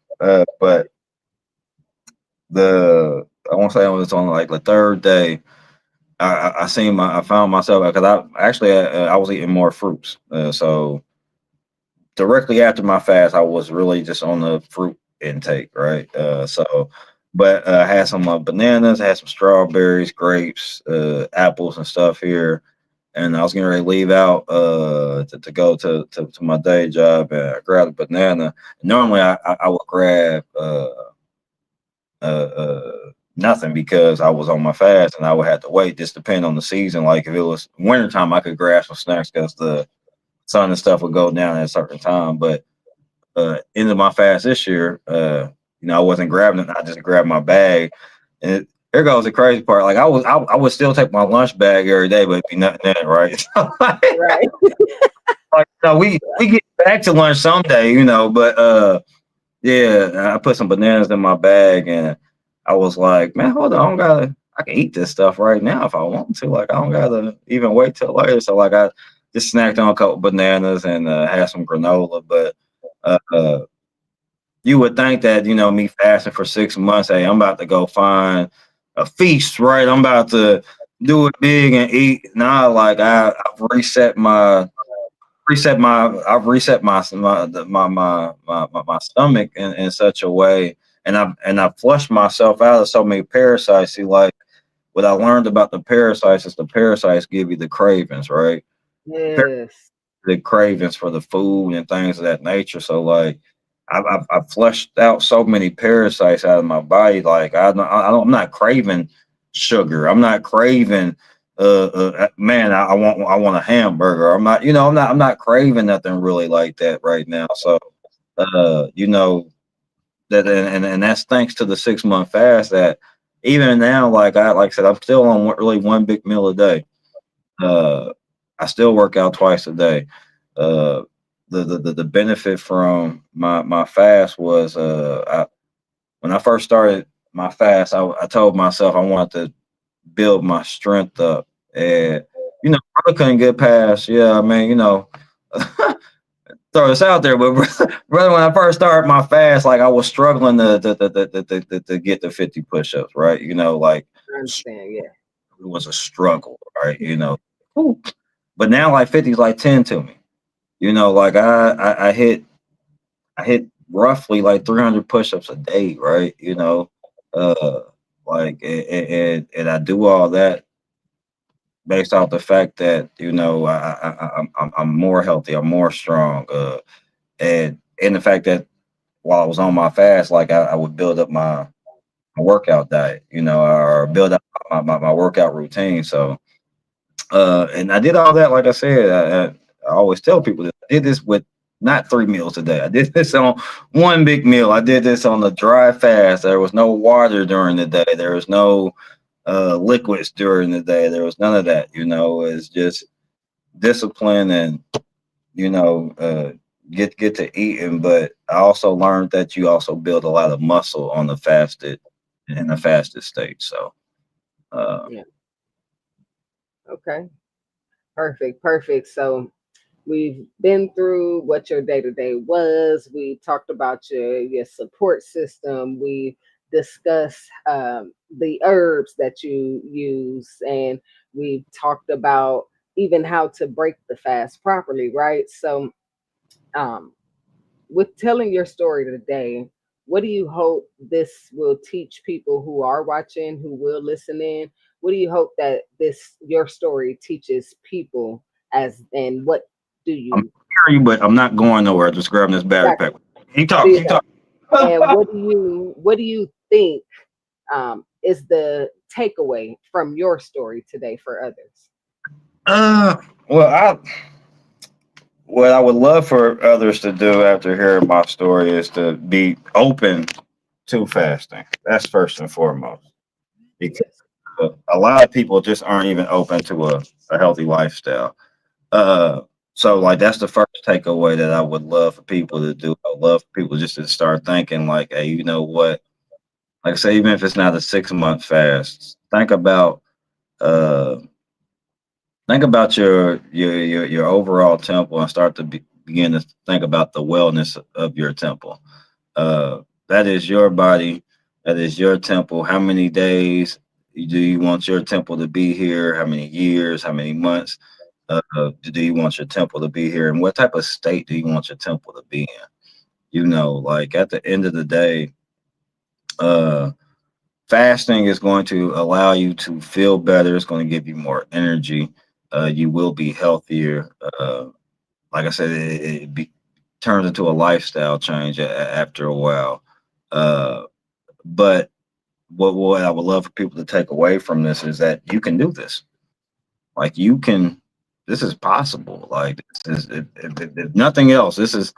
But I want to say it was on like the third day. I found myself, because I was eating more fruits. So directly after my fast, I was really just on the fruit intake, right? But I had some bananas, I had some strawberries, grapes, apples, and stuff here. And I was getting ready to leave out to go to my day job, and I grabbed a banana. Normally, I would grab nothing, because I was on my fast and I would have to wait. Just depend on the season. Like if it was wintertime, I could grab some snacks because the sun and stuff would go down at a certain time. But end of my fast this year, I wasn't grabbing it. I just grabbed my bag. And here goes the crazy part. Like I would still take my lunch bag every day, but it'd be nothing in it, right? Right. Like, we get back to lunch someday, but yeah, I put some bananas in my bag, and I was like, man, hold on, I can eat this stuff right now if I want to. Like, I don't gotta even wait till later. So like I just snacked on a couple bananas and had some granola. But uh, you would think that, me fasting for 6 months, hey, I'm about to go find a feast, right? I'm about to do it big and eat. Nah, like I've reset my stomach in such a way, and I've flushed myself out of so many parasites. See, like what I learned about the parasites is the parasites give you the cravings, right? Yes. The cravings for the food and things of that nature. So like I've flushed out so many parasites out of my body. Like I'm not craving sugar. I'm not craving man, I want a hamburger. I'm not craving nothing really like that right now. So you know that and that's thanks to the 6 month fast that even now like I said, I'm still on really one big meal a day. uh I still work out twice a day. uh the benefit from my fast was when I first started my fast, I told myself I wanted to build my strength up. And I couldn't get past, yeah, I mean, throw this out there, but brother, when I first started my fast, like I was struggling to get to 50 push-ups, right? Like I understand. Yeah. it was a struggle, right? Whew. But now like 50 is like 10 to me. Like I hit roughly like 300 push-ups a day, right? Uh, like and I do all that based off the fact that I'm more healthy, I'm more strong, and the fact that while I was on my fast, like I would build up my workout diet, or build up my workout routine. So and I did all that, like I said, I always tell people that I did this with not 3 meals a day. I did this on one big meal. I did this on the dry fast. There was no water during the day. There was no liquids during the day. There was none of that. It's just discipline and you know uh, get to eating. But I also learned that you also build a lot of muscle on the fasted in the fasted state. So uh, Yeah. Okay. Perfect. Perfect. So we've been through what your day to day was. We talked about your support system. We discussed the herbs that you use, and we've talked about even how to break the fast properly, right? So, um, with telling your story today, what do you hope this will teach people who are watching, who will listen in? What do you hope that this your story teaches people as and what do I'm you hearing you, but I'm not going nowhere. Just grabbing this battery got pack. you, Keep talking. do Keep that? talking. And what do you think is the takeaway from your story today for others? uh, well, what I would love for others to do after hearing my story is to be open to fasting. That's first and foremost, because Yes. a lot of people just aren't even open to a healthy lifestyle. Uh, so like that's the first takeaway that I would love for people to do. I would love for people just to start thinking like, hey, you know what? Like I say, even if it's not a 6 month fast, uh think about your overall temple and start to begin to think about the wellness of your temple. That is your body, that is your temple. How many days do you want your temple to be here? How many years? How many months? Do you want your temple to be here? And what type of state do you want your temple to be in? Like at the end of the day, uh, fasting is going to allow you to feel better. It's going to give you more energy. You will be healthier. Like I said, turns into a lifestyle change after a while. Uh, but what I would love for people to take away from this is that you can do this. Like you can, this is possible. Like this is, if nothing else, this is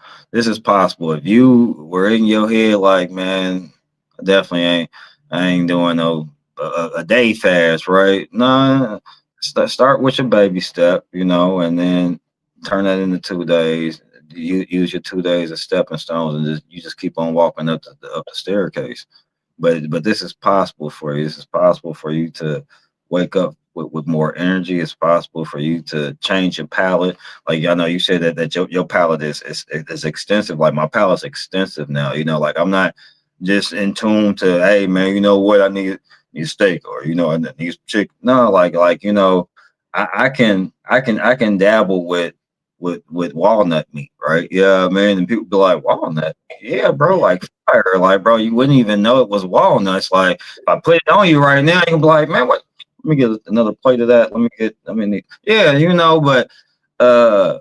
possible. If you were in your head, like man, I definitely I ain't doing no a day fast, right? No, start with your baby step, and then turn that into 2 days. You use your 2 days as stepping stones, and you just keep on walking up the staircase. But this is possible for you. This is possible for you to wake up with more energy. It's possible for you to change your palate. Like I know you said that your palate is extensive. Like my palate's extensive now. Like I'm not just in tune to, hey man, you know what, I need steak, or I need chicken. No, like I can dabble with walnut meat, right? Yeah, man. And people be like, walnut? Yeah, bro, like fire. Like, bro, you wouldn't even know it was walnuts. Like, if I put it on you right now, you can be like, man, what? let me get another plate of that. Let me get. I mean, yeah, but uh,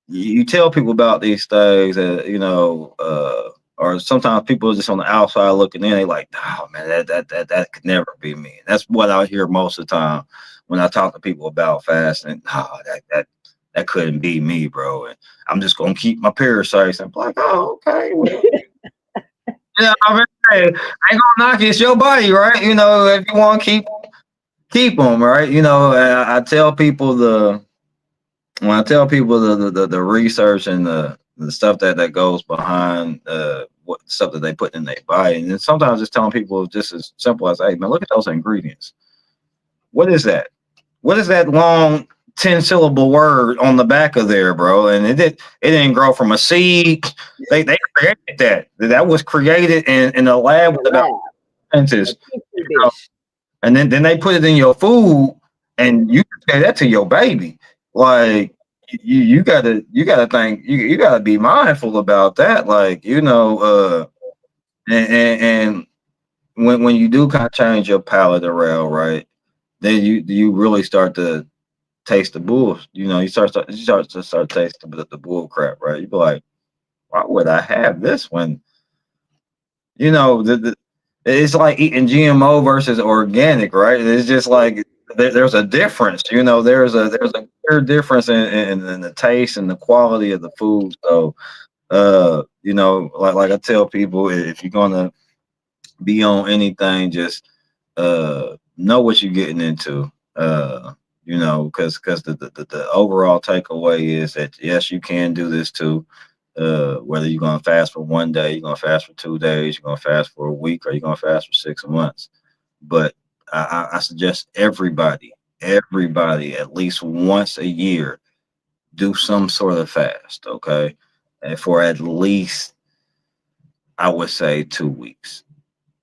you tell people about these things, and or sometimes people are just on the outside looking in. They like, oh man, that could never be me. That's what I hear most of the time when I talk to people about fasting. Oh, that couldn't be me, bro. And I'm just gonna keep my parasites. I'm like, oh, okay. Well, I mean, hey, I ain't gonna knock it. It's your body, right? If you want to keep them, right? And I tell people when I tell people the research and the stuff that goes behind what stuff that they put in their body, and then sometimes just telling people just as simple as, hey man, look at those ingredients. What is that? What is that long 10-syllable word on the back of there, bro? And it didn't grow from a seed. They created that. That was created in a lab The with about lab, a scientists. petri dish. And then they put it in your food, and you can say that to your baby. Like you gotta think you gotta be mindful about that. Like and when you do kind of change your palate around, right? Then you really start to taste the bull. You start to taste the bull crap, right? You be like, why would I have this when it's like eating GMO versus organic, right? It's just like there's a difference. There's a clear difference in the taste and the quality of the food. So, like I tell people, if you're gonna be on anything, just know what you're getting into. Because the overall takeaway is that yes, you can do this too. Whether you're gonna fast for one day, you're gonna fast for 2 days, you're gonna fast for a week, or you're gonna fast for 6 months. But I suggest everybody, at least once a year, do some sort of fast. Okay, and for at least I would say 2 weeks.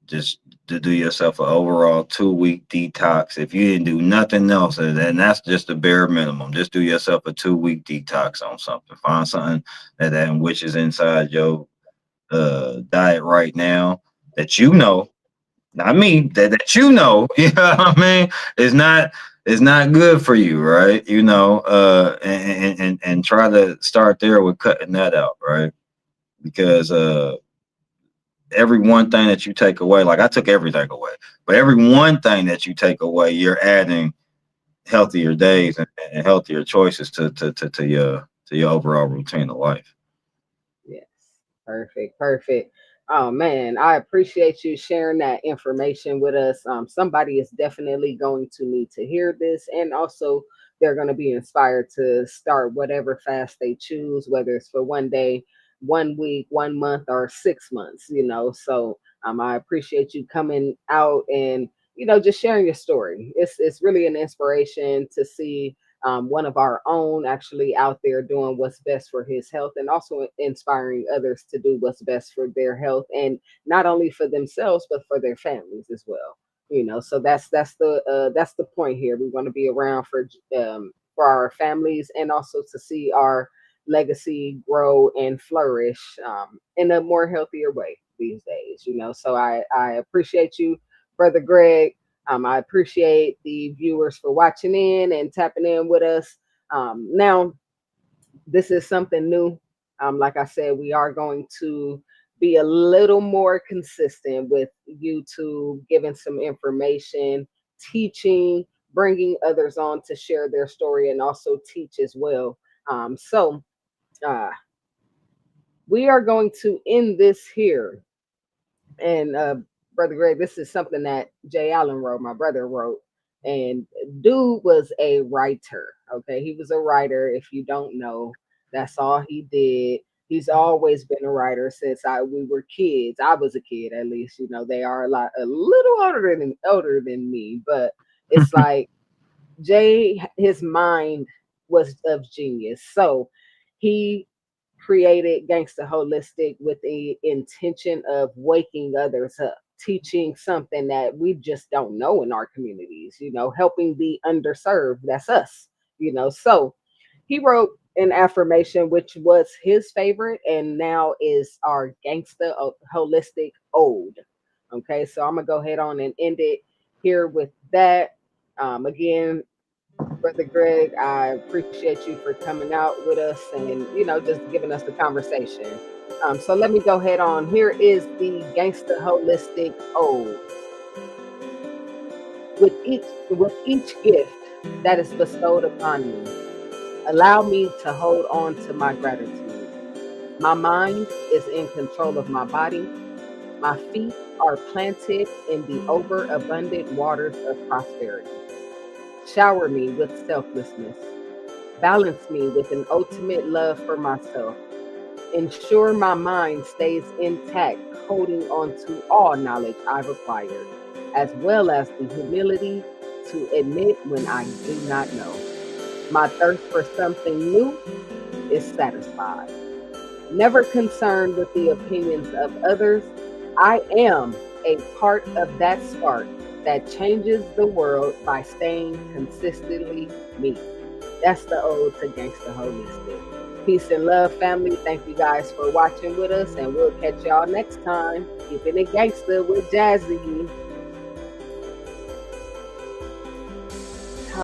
Just to do yourself an overall 2 week detox. If you didn't do nothing else, and that's just the bare minimum. Just do yourself a 2 week detox on something. Find something that which is inside your diet right now that not me, that you know what I mean, is not good for you, right? And try to start there with cutting that out, right? Because every one thing that you take away, like I took everything away, but every one thing that you take away, you're adding healthier days and healthier choices to your overall routine of life. Yes. Perfect. Perfect. Oh man, I appreciate you sharing that information with us. Somebody is definitely going to need to hear this, and also they're going to be inspired to start whatever fast they choose, whether it's for one day, 1 week, 1 month, or 6 months. So I appreciate you coming out and just sharing your story. It's really an inspiration to see one of our own actually out there doing what's best for his health, and also inspiring others to do what's best for their health, and not only for themselves but for their families as well. So that's the point here. We want to be around for our families, and also to see our legacy grow and flourish in a more healthier way these days. So I appreciate you, Brother Greg. I appreciate the viewers for watching in and tapping in with us. Now, this is something new. Like I said, we are going to be a little more consistent with YouTube, giving some information, teaching, bringing others on to share their story and also teach as well. So, uh, we are going to end this here. And Brother Greg, this is something that Jay Allen wrote, my brother wrote. And dude was a writer. Okay. He was a writer. If you don't know, that's all he did. He's always been a writer since we were kids. I was a kid, at least. They are a little older than me, but it's like Jay, his mind was of genius. So he created Gangsta Holistic with the intention of waking others up, teaching something that we just don't know in our communities, helping the underserved. That's us. So he wrote an affirmation which was his favorite and now is our Gangsta Holistic Ode. Okay, so I'm gonna go ahead on and end it. here with that. Again, Brother Greg, I appreciate you for coming out with us and, just giving us the conversation. So let me go ahead on. Here is the Gangsta Holistic Ode. With each gift that is bestowed upon me, allow me to hold on to my gratitude. My mind is in control of my body. My feet are planted in the overabundant waters of prosperity. Shower me with selflessness. Balance me with an ultimate love for myself. Ensure my mind stays intact, holding on to all knowledge I've acquired, as well as the humility to admit when I do not know. My thirst for something new is satisfied. Never concerned with the opinions of others, I am a part of that spark that changes the world by staying consistently me. That's the ode to Gangsta Holistic. Peace and love, family. Thank you guys for watching with us, and we'll catch y'all next time. Keeping it gangsta with Jazzy.